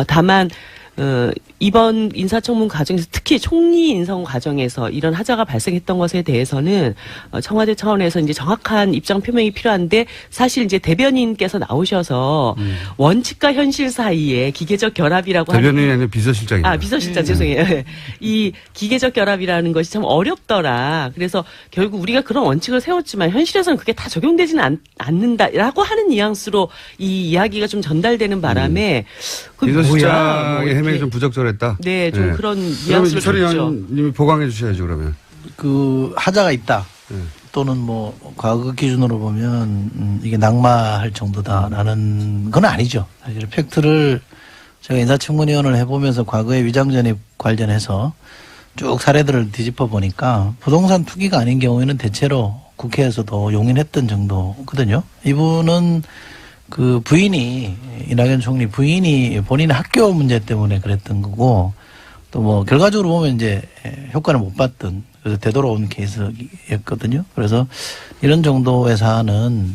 다만 이번 인사청문 과정에서 특히 총리 인선 과정에서 이런 하자가 발생했던 것에 대해서는 청와대 차원에서 이제 정확한 입장 표명이 필요한데 사실 이제 대변인께서 나오셔서 원칙과 현실 사이에 기계적 결합이라고 하는 대변인이 아니라 비서실장입니다. 비서실장 죄송해요. 이 기계적 결합이라는 것이 참 어렵더라. 그래서 결국 우리가 그런 원칙을 세웠지만 현실에서는 그게 다 적용되지는 않는다라고 하는 뉘앙스로 이 이야기가 좀 전달되는 바람에 그 비서실장의 해명이 좀 부적절했다. 네, 좀 그런 그러면 뉘앙스를 이철희 줬죠. 의원님이 보강해 주셔야죠 그러면. 그 하자가 있다. 또는 뭐 과거 기준으로 보면 이게 낙마할 정도다라는 건 아니죠. 사실 팩트를 제가 인사청문위원을 해보면서 과거의 위장전입 관련해서 쭉 사례들을 뒤집어 보니까 부동산 투기가 아닌 경우에는 대체로 국회에서도 용인했던 정도거든요. 이분은 그 부인이 이낙연 총리 부인이 본인의 학교 문제 때문에 그랬던 거고 또 뭐 결과적으로 보면 이제 효과를 못 봤던 그래서 되돌아온 케이스였거든요. 그래서 이런 정도의 사안은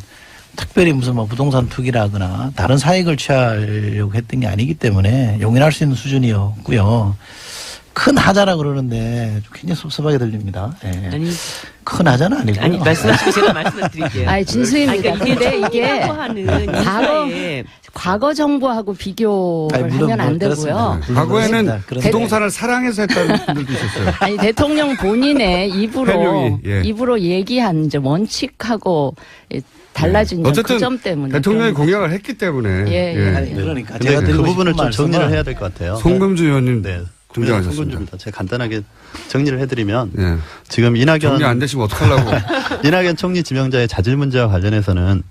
특별히 무슨 뭐 부동산 투기라거나 다른 사익을 취하려고 했던 게 아니기 때문에 용인할 수 있는 수준이었고요. 큰 하자라 그러는데 좀 굉장히 섭섭하게 들립니다. 예. 아니, 큰 하자는 아니고요. 아니 말씀하시고 제가 말씀을 드릴게요. 아니, 진수입니다. 아니, 그러니까 근데 이게 하는 인사에 과거 정부하고 비교를 아니, 물론 하면 안 되고요. 그렇습니다. 과거에는 그런데 부동산을 사랑해서 했다는 분들도 있었어요. 아니, 대통령 본인의 해명이, 예. 입으로 얘기한 이제 원칙하고 달라진 그 어쨌든 점 때문에. 대통령이 공약을 했기 때문에. 예. 아니, 그러니까 근데 제가 그 드리고 부분을 싶은 좀 정리를 말씀은 해야 될 것 같아요. 송금주 의원님 네. 등장하셨습니다. 송금주입니다. 제가 간단하게 정리를 해드리면 예. 지금 이낙연 정리 안 되시면 어떡하려고. 이낙연 총리 지명자의 자질 문제와 관련해서는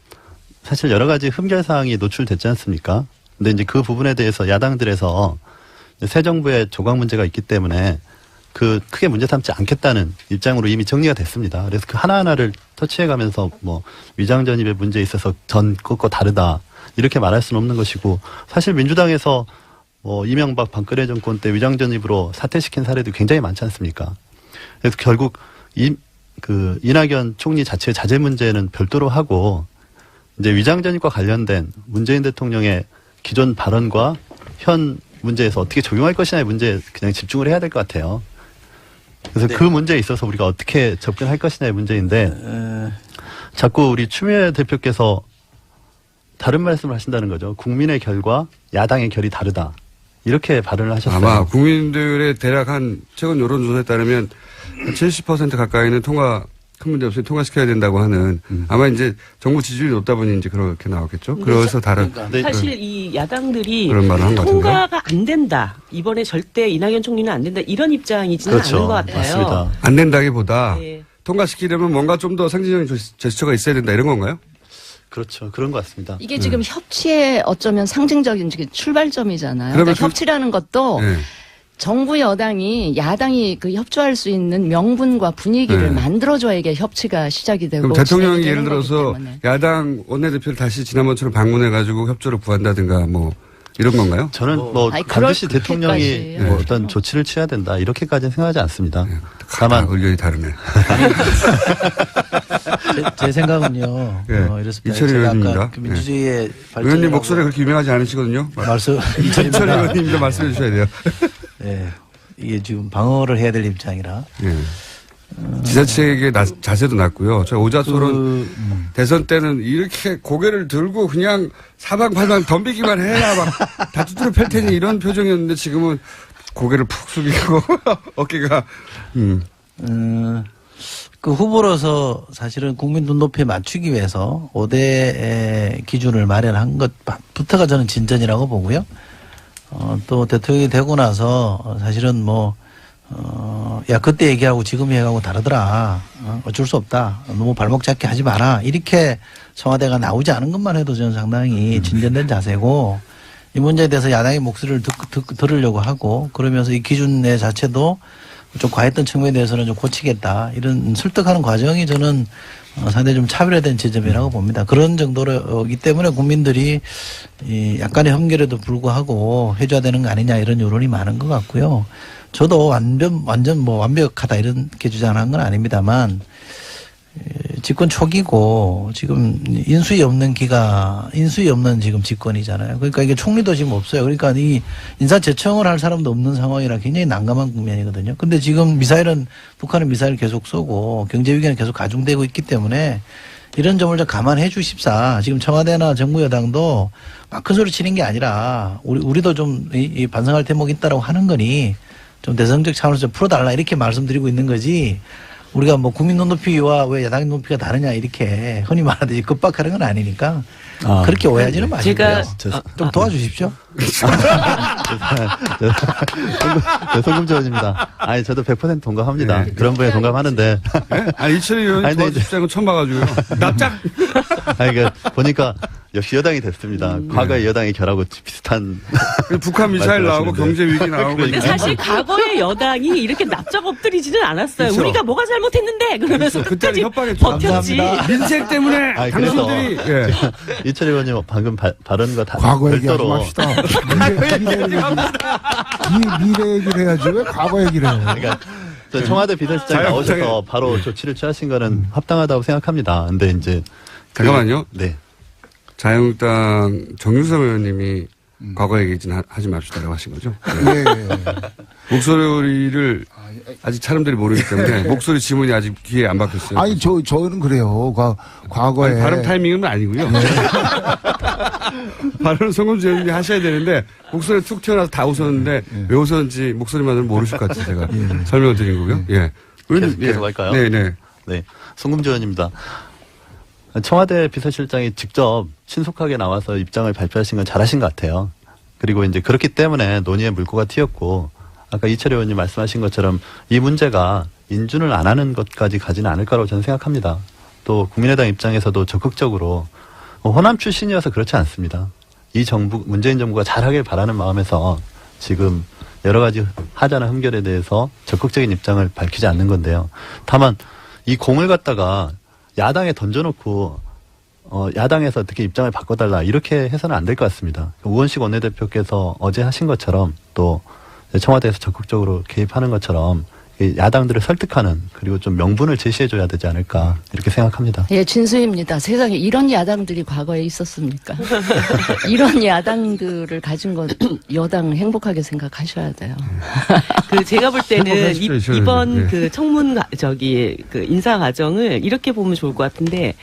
사실 여러 가지 흠결 사항이 노출됐지 않습니까? 근데 이제 그 부분에 대해서 야당들에서 새 정부의 조각 문제가 있기 때문에 그 크게 문제 삼지 않겠다는 입장으로 이미 정리가 됐습니다. 그래서 그 하나하나를 터치해가면서 뭐 위장 전입의 문제에 있어서 전 것과 다르다 이렇게 말할 수는 없는 것이고 사실 민주당에서 뭐 이명박 박근혜 정권 때 위장 전입으로 사퇴시킨 사례도 굉장히 많지 않습니까? 그래서 결국 이낙연 총리 자체의 자제 문제는 별도로 하고 이제 위장 전입과 관련된 문재인 대통령의 기존 발언과 현 문제에서 어떻게 적용할 것이냐의 문제에 그냥 집중을 해야 될 것 같아요. 그래서 그 문제에 있어서 우리가 어떻게 접근할 것이냐의 문제인데 자꾸 우리 추미애 대표께서 다른 말씀을 하신다는 거죠. 국민의 결과 야당의 결이 다르다. 이렇게 발언을 하셨어요. 아마 국민들의 대략 한 최근 여론조사에 따르면 70% 가까이는 큰 문제 없이 통과시켜야 된다고 하는 아마 이제 정부 지지율이 높다 보니 이제 그렇게 나왔겠죠. 그래서 다른 사실 이 야당들이 그런 말을 한것 같은데요. 통과가 안 된다. 이번에 절대 이낙연 총리는 안 된다. 이런 입장이지는 그렇죠. 않은 것 같아요. 맞습니다. 안 된다기보다 예. 통과시키려면 뭔가 좀 더 상징적인 제스처가 있어야 된다 이런 건가요? 그렇죠. 그런 것 같습니다. 이게 지금 협치의 어쩌면 상징적인 출발점이잖아요. 그러면 그러니까 협치라는 것도 네. 정부 여당이 야당이 그 협조할 수 있는 명분과 분위기를 네. 만들어줘야 이게 협치가 시작이 되고 그럼 대통령이 진행이 예를 되는 거기 들어서 때문에. 야당 원내대표를 다시 지난번처럼 방문해가지고 협조를 구한다든가 뭐 이런 건가요? 저는 뭐 아니, 반드시 그럴- 대통령이 그렇게까지 뭐 네. 어떤 조치를 취해야 된다. 이렇게까지는 생각하지 않습니다. 다만 다만 의견이 다르네. 제 생각은요. 예. 이렇습니다. 이철희 제가 의원입니다. 아까 그 민주주의의 발전 의원님 목소리가 그렇게 유명하지 않으시거든요. 말씀 이철희 의원님도 말씀해 주셔야 돼요. 예. 이게 지금 방어를 해야 될 입장이라. 예. 지자체의 자세도 낮고요. 저 오자솔은 대선 때는 이렇게 고개를 들고 그냥 사방팔방 덤비기만 해야 막 다 두드려 팰 테니 이런 표정이었는데 지금은 고개를 푹 숙이고 어깨가 그 후보로서 사실은 국민 눈높이에 맞추기 위해서 5대 기준을 마련한 것부터가 저는 진전이라고 보고요. 또 대통령이 되고 나서 사실은 야, 그때 얘기하고 지금 얘기하고 다르더라. 어쩔 수 없다. 너무 발목 잡게 하지 마라. 이렇게 청와대가 나오지 않은 것만 해도 저는 상당히 진전된 자세고 이 문제에 대해서 야당의 목소리를 들으려고 하고 그러면서 이 기준의 자체도 좀 과했던 측면에 대해서는 좀 고치겠다. 이런 설득하는 과정이 저는 상당히 좀 차별화된 지점이라고 봅니다. 그런 정도로기 때문에 국민들이 약간의 흠결에도 불구하고 해줘야 되는 거 아니냐 이런 여론이 많은 것 같고요. 저도 완전 완벽하다 이렇게 주장하는 건 아닙니다만 집권 초기고 지금 인수위 없는 지금 집권이잖아요. 그러니까 이게 총리도 지금 없어요. 그러니까 이 인사 제청을 할 사람도 없는 상황이라 굉장히 난감한 국면이거든요. 근데 지금 북한은 미사일 계속 쏘고 경제 위기는 계속 가중되고 있기 때문에 이런 점을 좀 감안해 주십사. 지금 청와대나 정부 여당도 막 큰 소리 치는 게 아니라 우리도 좀 반성할 대목이 있다라고 하는 거니 좀 대성적 차원에서 좀 풀어달라 이렇게 말씀드리고 있는 거지. 우리가 국민 눈높이와 왜 야당 눈높이가 다르냐 이렇게 흔히 말하듯이 급박하는 건 아니니까 그렇게 오해하지는 마시고요. 좀 도와주십시오. 송금주 의원입니다. 아니 저도 100% 동감합니다. 네. 그런 분에 동감하는데 이철희 의원이 아니, 근데 도와주시는 건 처음 봐가지고요. 납작. 아니 보니까 역시 여당이 됐습니다. 과거의 여당이 결하고 비슷한 북한 미사일 나오고 경제 위기 나오고. 근데 사실 과거의 여당이 이렇게 납작 엎드리지는 않았어요. 그렇죠. 우리가 뭐가 잘못했는데 그러면서 끝까지 협박했죠. 버텼지. 감사합니다. 민생 때문에 아니, 그래서 당신들이 예. 이철희 의원님 방금 발언과 다 과거 얘기하지 별도로 맙시다. 미래 얘기를 해야지 왜 과거 얘기를 해요. 그러니까 저 청와대 비서실장 나오셔서 바로 조치를 취하신 거는 합당하다고 생각합니다. 근데 이제 잠깐만요. 네. 자유한국당 정유섭 의원님이 과거 얘기는 하지 맙시다라고 하신 거죠. 예, 예. 목소리를 아직 사람들이 모르기 때문에 목소리 지문이 아직 귀에 안 박혔어요. 아니, 저는 그래요. 과거에. 아니, 발음 타이밍은 아니고요. 발음은 송금주 의원님이 하셔야 되는데 목소리 툭 튀어나와서 다 웃었는데 왜 웃었는지 목소리만으로는 모르실 것 같아서 제가 설명을 드린 거고요. 예. 계속 할까요? 네네. 네, 송금주 의원입니다. 청와대 비서실장이 직접 신속하게 나와서 입장을 발표하신 건 잘하신 것 같아요. 그리고 이제 그렇기 때문에 논의의 물꼬가 튀었고, 아까 이철희 의원님 말씀하신 것처럼 이 문제가 인준을 안 하는 것까지 가지는 않을 거라고 저는 생각합니다. 또 국민의당 입장에서도 적극적으로 호남 출신이어서 그렇지 않습니다. 이 정부, 문재인 정부가 잘하길 바라는 마음에서 지금 여러 가지 하자나 흠결에 대해서 적극적인 입장을 밝히지 않는 건데요. 다만 이 공을 갖다가 야당에 던져놓고 야당에서 어떻게 입장을 바꿔달라 이렇게 해서는 안 될 것 같습니다. 우원식 원내대표께서 어제 하신 것처럼 또 청와대에서 적극적으로 개입하는 것처럼 야당들을 설득하는 그리고 좀 명분을 제시해줘야 되지 않을까 이렇게 생각합니다. 예, 진수입니다. 세상에 이런 야당들이 과거에 있었습니까? 이런 야당들을 가진 건 여당 행복하게 생각하셔야 돼요. 제가 볼 때는 행복하십시오, 이번 네. 그 청문 그 인사 과정을 이렇게 보면 좋을 것 같은데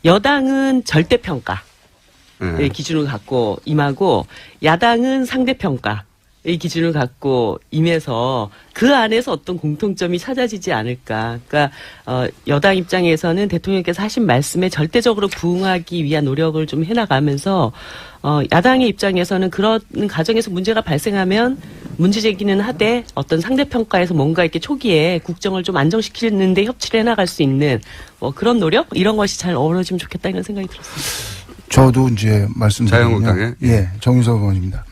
여당은 절대평가 의 기준을 갖고 임하고 야당은 상대평가 의 기준을 갖고 임해서 그 안에서 어떤 공통점이 찾아지지 않을까. 그러니까 여당 입장에서는 대통령께서 하신 말씀에 절대적으로 부응하기 위한 노력을 좀 해나가면서 야당의 입장에서는 그런 과정에서 문제가 발생하면 문제 제기는 하되 어떤 상대평가에서 뭔가 이렇게 초기에 국정을 좀 안정시키는 데 협치를 해나갈 수 있는 그런 노력? 이런 것이 잘 어우러지면 좋겠다 이런 생각이 들었습니다. 저도 이제 말씀드리면 자유한국당에? 예, 정유석 의원입니다.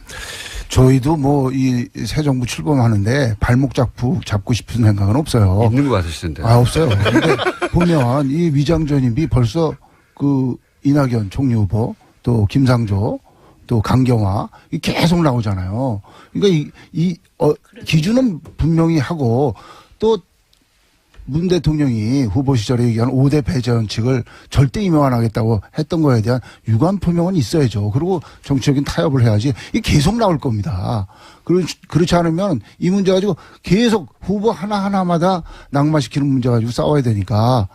저희도 이 새 정부 출범하는데 발목 잡고 싶은 생각은 없어요. 있는 거 같으시던데. 없어요. 근데 보면 이 위장전입이 벌써 이낙연 총리 후보 또 김상조 또 강경화 계속 나오잖아요. 그러니까 기준은 분명히 하고 또 문 대통령이 후보 시절에 얘기한 5대 배제원칙을 절대 임명 안 하겠다고 했던 거에 대한 유감 표명은 있어야죠. 그리고 정치적인 타협을 해야지. 이게 계속 나올 겁니다. 그렇지 않으면 이 문제 가지고 계속 후보 하나하나마다 낙마시키는 문제 가지고 싸워야 되니까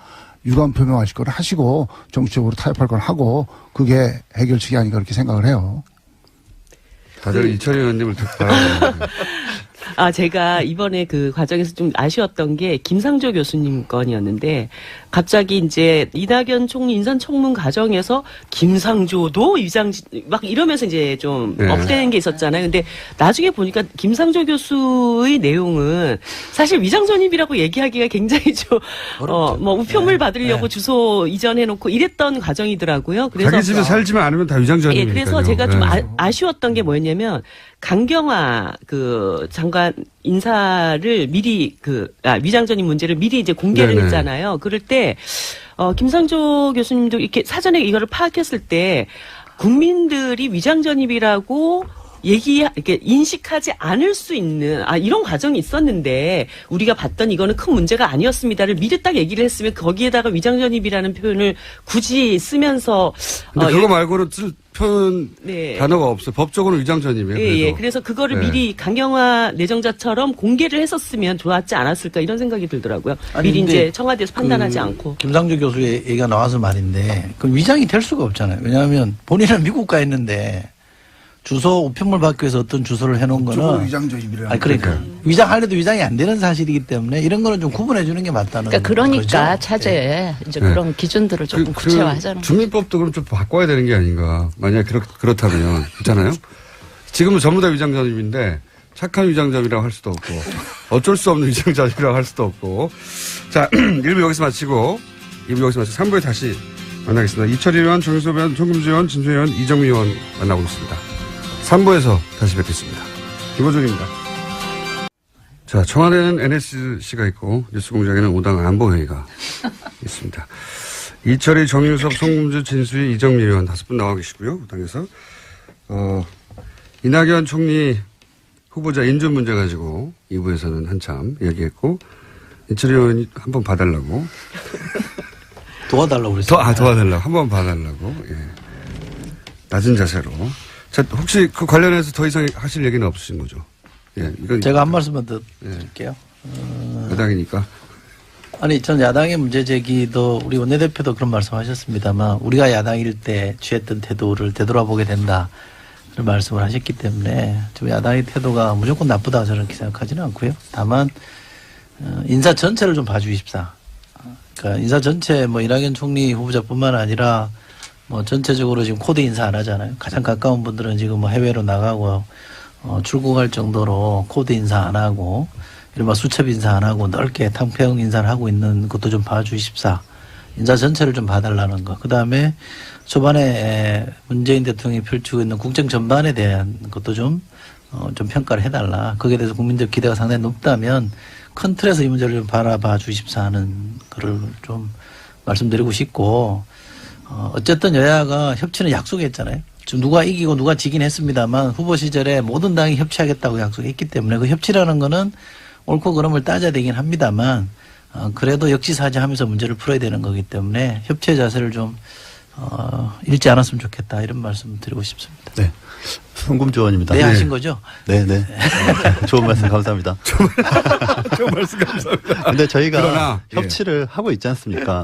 유감 표명하실 걸 하시고 정치적으로 타협할 걸 하고 그게 해결책이 아닌가 그렇게 생각을 해요. 다들 이철희 의원님을 바라보는 제가 이번에 그 과정에서 좀 아쉬웠던 게 김상조 교수님 건이었는데 갑자기 이제 이낙연 총리 인사청문 과정에서 김상조도 막 이러면서 이제 좀 업되는 게 있었잖아요. 근데 나중에 보니까 김상조 교수의 내용은 사실 위장전입이라고 얘기하기가 굉장히 좀 우편물 받으려고 주소 이전해놓고 이랬던 과정이더라고요. 그래서 자기 집에 살지만 않으면 다 위장전입이니까요. 그래서 제가 좀 아쉬웠던 게 뭐였냐면 강경화 장관 인사를 미리 위장전입 문제를 미리 이제 공개를 했잖아요. 그럴 때 김상조 교수님도 이렇게 사전에 이거를 파악했을 때 국민들이 위장전입이라고 이렇게 인식하지 않을 수 있는 이런 과정이 있었는데 우리가 봤던 이거는 큰 문제가 아니었습니다를 미리 딱 얘기를 했으면 거기에다가 위장전입이라는 표현을 굳이 쓰면서 근데 그거 말고는 쓸 표현 단어가 없어요. 법적으로는 위장전입이에요. 예. 그래서 그거를 미리 강경화 내정자처럼 공개를 했었으면 좋았지 않았을까 이런 생각이 들더라고요. 미리 이제 청와대에서 판단하지 않고. 김상조 교수의 얘기가 나와서 말인데 그 위장이 될 수가 없잖아요. 왜냐하면 본인은 미국 가 있는데 주소 우편물 받기 위해서 어떤 주소를 해놓은 거는 위장전입이라는 그러니까 위장하려도 위장이 안 되는 사실이기 때문에 이런 거는 좀 구분해 주는 게 맞다는 그러니까 거죠. 차제에 이제 그런 기준들을 조금 구체화하자는 주민법도 그럼 좀 바꿔야 되는 게 아닌가. 만약에 그렇다면 있잖아요. 지금은 전부 다 위장전입인데 착한 위장전이라고 할 수도 없고 어쩔 수 없는 위장전이라고 할 수도 없고. 자, 1부 여기서 마치고 2부 여기서 마치고 3부에 다시 만나겠습니다. 이철희 의원, 정유섭 의원, 송금주 의원, 진수 의원, 이정미 의원 만나고 있습니다. 3부에서 다시 뵙겠습니다. 김호준입니다. 자, 청와대는 NSC가 있고 뉴스공장에는 5당 안보회의가 있습니다. 이철희, 정유섭, 송금주, 진수희, 이정미 의원 5분 나와 계시고요. 5당에서. 이낙연 총리 후보자 인준 문제 가지고 2부에서는 한참 얘기했고 이철희 의원이 한번 봐달라고. 도와달라고 그랬어요. 도와달라고. 한번 봐달라고. 예. 낮은 자세로. 자, 혹시 그 관련해서 더 이상 하실 얘기는 없으신 거죠? 예, 이건 제가 한 말씀만 더 드릴게요. 여당이니까. 아니, 전 야당의 문제 제기도 우리 원내대표도 그런 말씀하셨습니다만 우리가 야당일 때 취했던 태도를 되돌아보게 된다. 그런 말씀을 하셨기 때문에 좀 야당의 태도가 무조건 나쁘다 저는 그렇게 생각하지는 않고요. 다만 인사 전체를 좀 봐주십사. 그러니까 인사 전체 뭐 이낙연 총리 후보자뿐만 아니라 뭐 전체적으로 지금 코드 인사 안 하잖아요. 가장 가까운 분들은 지금 뭐 해외로 나가고 출국할 정도로 코드 인사 안 하고 이른바 수첩 인사 안 하고 넓게 탕평 인사를 하고 있는 것도 좀 봐주십사. 인사 전체를 좀 봐달라는 거. 그 다음에 초반에 문재인 대통령이 펼치고 있는 국정 전반에 대한 것도 좀 평가를 해달라. 거기에 대해서 국민들 기대가 상당히 높다면 큰 틀에서 이 문제를 좀 바라봐 주십사 하는 거를 좀 말씀드리고 싶고, 어쨌든 여야가 협치는 약속했잖아요. 지금 누가 이기고 누가 지긴 했습니다만 후보 시절에 모든 당이 협치하겠다고 약속했기 때문에 그 협치라는 거는 옳고 그름을 따져야 되긴 합니다만, 그래도 역지사지하면서 문제를 풀어야 되는 거기 때문에 협치의 자세를 좀 잃지 않았으면 좋겠다 이런 말씀 드리고 싶습니다. 네. 송금주 의원입니다. 네, 하신 거죠? 네. 좋은 말씀 감사합니다. 좋은 말씀 감사합니다. 근데 저희가 그러나, 협치를 하고 있지 않습니까?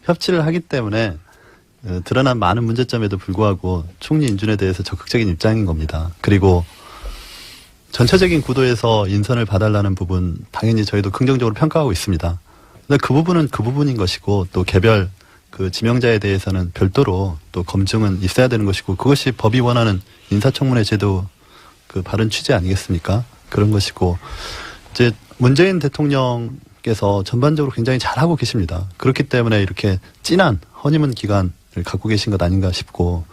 협치를 하기 때문에 드러난 많은 문제점에도 불구하고 총리 인준에 대해서 적극적인 입장인 겁니다. 그리고 전체적인 구도에서 인선을 봐달라는 부분 당연히 저희도 긍정적으로 평가하고 있습니다. 근데 그 부분은 그 부분인 것이고 또 개별 그 지명자에 대해서는 별도로 또 검증은 있어야 되는 것이고 그것이 법이 원하는 인사청문회 제도 그 바른 취지 아니겠습니까? 그런 것이고 이제 문재인 대통령께서 전반적으로 굉장히 잘하고 계십니다. 그렇기 때문에 이렇게 진한 허니문 기간을 갖고 계신 것 아닌가 싶고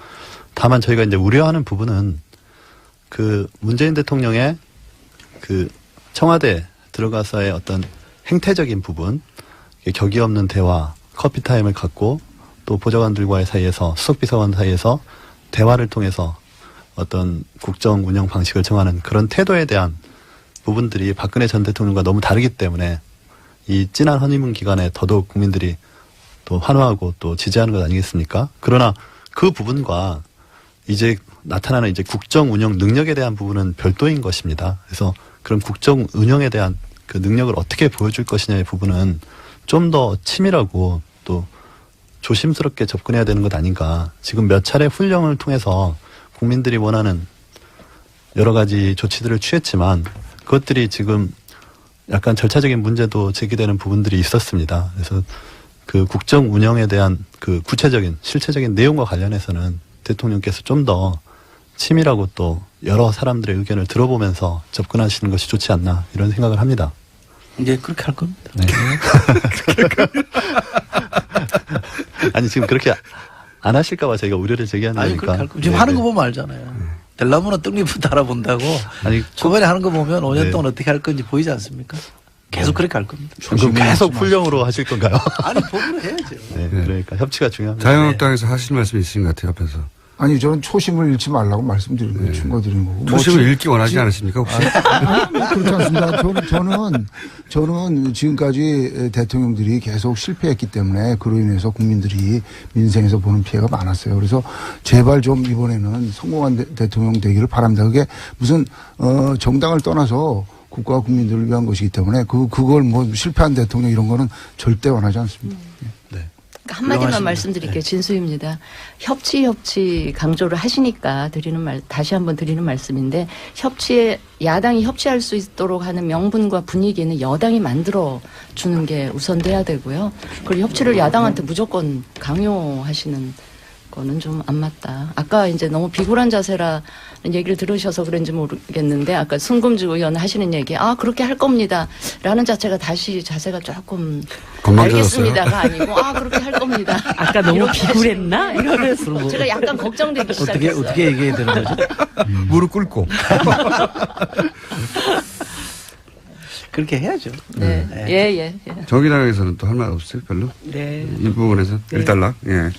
다만 저희가 이제 우려하는 부분은 그 문재인 대통령의 그 청와대 들어가서의 어떤 행태적인 부분, 격이 없는 대화, 커피 타임을 갖고 또 보좌관들과의 사이에서 수석비서관 사이에서 대화를 통해서 어떤 국정 운영 방식을 정하는 그런 태도에 대한 부분들이 박근혜 전 대통령과 너무 다르기 때문에 이 진한 허니문 기간에 더더욱 국민들이 또 환호하고 또 지지하는 것 아니겠습니까? 그러나 그 부분과 이제 나타나는 이제 국정 운영 능력에 대한 부분은 별도인 것입니다. 그래서 그런 국정 운영에 대한 그 능력을 어떻게 보여줄 것이냐의 부분은 좀 더 치밀하고 또 조심스럽게 접근해야 되는 것 아닌가. 지금 몇 차례 훈령을 통해서 국민들이 원하는 여러 가지 조치들을 취했지만 그것들이 지금 약간 절차적인 문제도 제기되는 부분들이 있었습니다. 그래서 그 국정 운영에 대한 그 구체적인 실체적인 내용과 관련해서는 대통령께서 좀 더 치밀하고 또 여러 사람들의 의견을 들어보면서 접근하시는 것이 좋지 않나 이런 생각을 합니다. 이제 그렇게 할 겁니다. 네. 아니 지금 그렇게 안 하실까 봐 저희가 우려를 제기하는 아니, 거니까. 그렇게 할 겁니다. 지금 하는 거 보면 알잖아요. 델라무는 떡잎부터 알아본다고. 아니 초반에 하는 거 보면 5년 네. 동안 어떻게 할 건지 보이지 않습니까? 계속 그렇게 할 겁니다. 그럼 계속 훈령으로 하실 건가요? 아니, 법으로 해야죠. 네, 그러니까 협치가 중요합니다. 자유한국당에서 하실 말씀이 있으신 것 같아요, 앞에서. 아니 저는 초심을 잃지 말라고 말씀드리는 거예요. 충고드리는 거고. 초심을 읽기 원하지 않으십니까 혹시? 그렇지 않습니다. 저는 지금까지 대통령들이 계속 실패했기 때문에 그로 인해서 국민들이 민생에서 보는 피해가 많았어요. 그래서 제발 좀 이번에는 성공한 대통령 되기를 바랍니다. 그게 무슨 정당을 떠나서 국가와 국민들을 위한 것이기 때문에 그걸 뭐 실패한 대통령 이런 거는 절대 원하지 않습니다. 한마디만 훌륭하십니다. 말씀드릴게요. 진수입니다. 협치 강조를 하시니까 다시 한번 드리는 말씀인데 협치에 야당이 협치할 수 있도록 하는 명분과 분위기는 여당이 만들어 주는 게 우선돼야 되고요. 그리고 협치를 야당한테 무조건 강요하시는 거는 좀 안 맞다. 아까 이제 너무 비굴한 자세라는 얘기를 들으셔서 그런지 모르겠는데 아까 송금주 의원 하시는 얘기 그렇게 할 겁니다. 라는 자체가 다시 자세가 조금 건방져졌어요? 알겠습니다가 아니고 그렇게 할 겁니다. 아까 너무 이렇게 비굴했나? 이러면서. 제가 약간 걱정되기 시작했어요. 어떻게 얘기해야 되는 거죠? 무릎 꿇고. 그렇게 해야죠. 네. 예. 정의당에서는 또 할 말 없어요, 별로? 네. 이 부분에서 일단락. 예.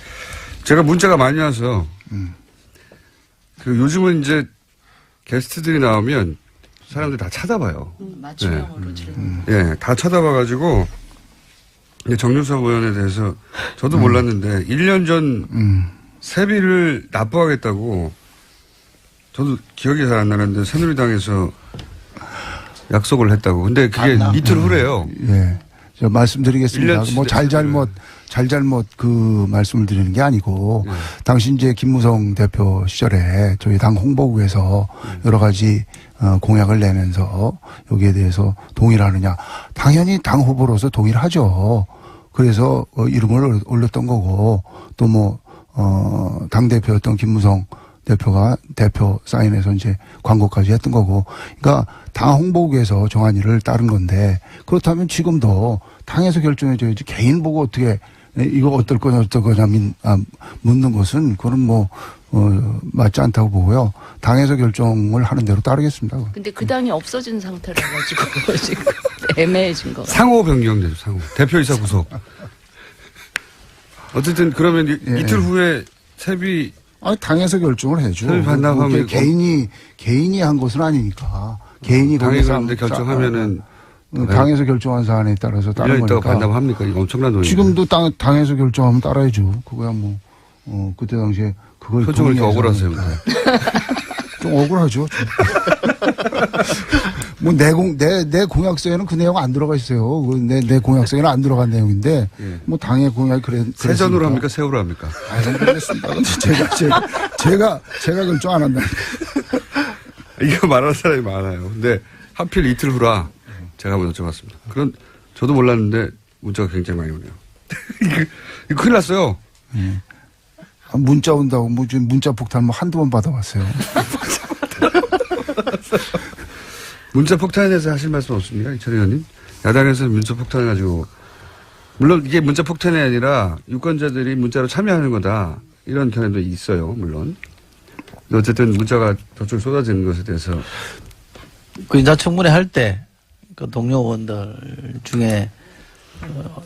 제가 문자가 많이 와서 그 요즘은 이제 게스트들이 나오면 사람들이 다 쳐다봐요. 맞춤형으로 질문. 예, 다 쳐다봐가지고 정유섭 의원에 대해서 저도 몰랐는데 1년 전 세비를 납부하겠다고 저도 기억이 잘 안 나는데 새누리당에서 약속을 했다고. 근데 그게 이틀 후래요. 예. 저 말씀드리겠습니다. 1년 뭐 잘잘못 그 말씀을 드리는 게 아니고 당시 이제 김무성 대표 시절에 저희 당 홍보국에서 여러 가지 공약을 내면서 여기에 대해서 동의를 하느냐. 당연히 당 후보로서 동의를 하죠. 그래서 이름을 올렸던 거고 또 뭐 당대표였던 김무성 대표가 대표 사인해서 이제 광고까지 했던 거고. 그러니까 당 홍보국에서 정한 일을 따른 건데 그렇다면 지금도 당에서 결정해줘야지 개인 보고 어떻게 이거 어떨 거냐 묻는 것은 그건 뭐 맞지 않다고 보고요. 당에서 결정을 하는 대로 따르겠습니다. 근데 그 당이 없어진 상태라 가지고 지금 애매해진 거. 상호 변경되죠. 상호. 대표이사 구속. 어쨌든 그러면 이틀 후에 세비 당에서 결정을 해줘. 세비 반납하면 개인이 한 것은 아니니까. 개인이 당이 그런데 결정하면은 당에서 결정한 사안에 따라서 따른 1년 있다가 거니까. 반납합니까? 이거 엄청난 돈이에요. 지금도 당에서 결정하면 따라야죠. 그거야 뭐 그때 당시에 그걸 표정을 더 억울하세요. 좀 억울하죠. 뭐 내 공약서에는 그 내용 안 들어가 있어요. 내 공약서에는 안 들어간 내용인데 예. 뭐 당의 공약이 세전으로 합니까? 세후로 합니까? 잘 모르겠습니다. 제가 결정 안 한다. 이거 말하는 사람이 많아요. 근데 하필 이틀 후라 제가 한번 여쭤봤습니다. 그런 저도 몰랐는데 문자가 굉장히 많이 오네요. 이거 큰일 났어요. 문자 온다고 뭐 지금 문자 폭탄 뭐 한두 번 받아봤어요. 문자 폭탄에 대해서 하실 말씀 없습니까? 이철 의원님? 야당에서 문자 폭탄을 가지고 물론 이게 문자 폭탄이 아니라 유권자들이 문자로 참여하는 거다. 이런 견해도 있어요. 물론. 어쨌든 문자가 저쪽에 쏟아지는 것에 대해서 그 인사청문회 할 때 그 동료 의원들 중에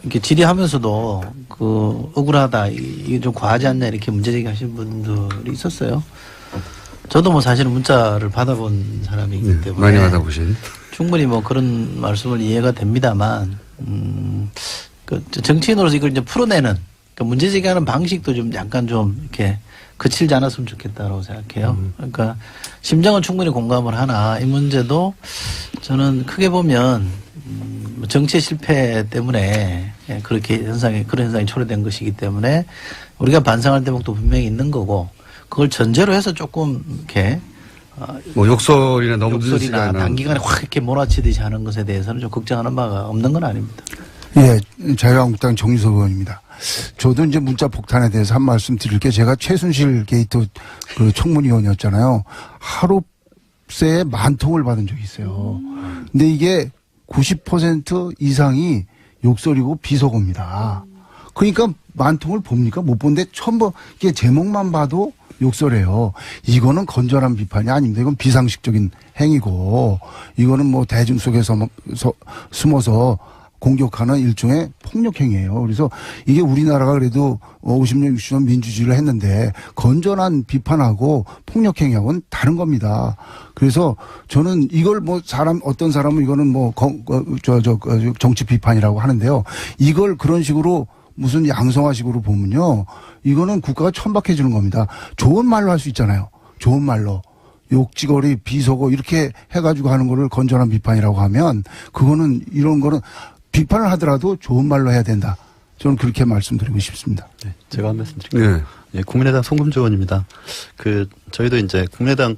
이렇게 질의하면서도 그 억울하다 이게 좀 과하지 않냐 이렇게 문제제기 하신 분들이 있었어요. 저도 뭐 사실은 문자를 받아본 사람이기 때문에 많이 받아보신 충분히 뭐 그런 말씀을 이해가 됩니다만 그 정치인으로서 이걸 이제 풀어내는 그러니까 문제제기하는 방식도 좀 약간 좀 이렇게 그칠지 않았으면 좋겠다라고 생각해요. 그러니까 심정은 충분히 공감을 하나 이 문제도 저는 크게 보면 정치의 실패 때문에 그렇게 그런 현상이 초래된 것이기 때문에 우리가 반성할 대목도 분명히 있는 거고 그걸 전제로 해서 조금 이렇게 뭐 욕설이나 너무 늦은 욕설이나 시간이나 단기간에 확 이렇게 몰아치듯이 하는 것에 대해서는 좀 걱정하는 바가 없는 건 아닙니다. 예, 자유한국당 정유섭 의원입니다. 저도 이제 문자 폭탄에 대해서 한 말씀 드릴 게 제가 최순실 게이트 그 청문위원이었잖아요. 하루 새에 10,000통을 받은 적이 있어요. 근데 이게 90% 이상이 욕설이고 비속어입니다. 그러니까 10,000통을 봅니까? 못 본데 처음 이게 제목만 봐도 욕설이에요. 이거는 건전한 비판이 아닙니다. 이건 비상식적인 행위고 이거는 뭐 대중 속에서 숨어서 공격하는 일종의 폭력행위예요. 그래서 이게 우리나라가 그래도 50년, 60년 민주주의를 했는데 건전한 비판하고 폭력행위하고는 다른 겁니다. 그래서 저는 이걸 뭐 어떤 사람은 이거는 뭐 정치 비판이라고 하는데요. 이걸 그런 식으로 무슨 양성화식으로 보면요. 이거는 국가가 천박해지는 겁니다. 좋은 말로 할 수 있잖아요. 좋은 말로. 욕지거리, 비속어 이렇게 해가지고 하는 거를 건전한 비판이라고 하면 그거는 이런 거는 비판을 하더라도 좋은 말로 해야 된다. 저는 그렇게 말씀드리고 싶습니다. 네, 제가 한 말씀 드릴게요. 네. 예, 국민의당 송금조 의원입니다. 저희도 이제 국민의당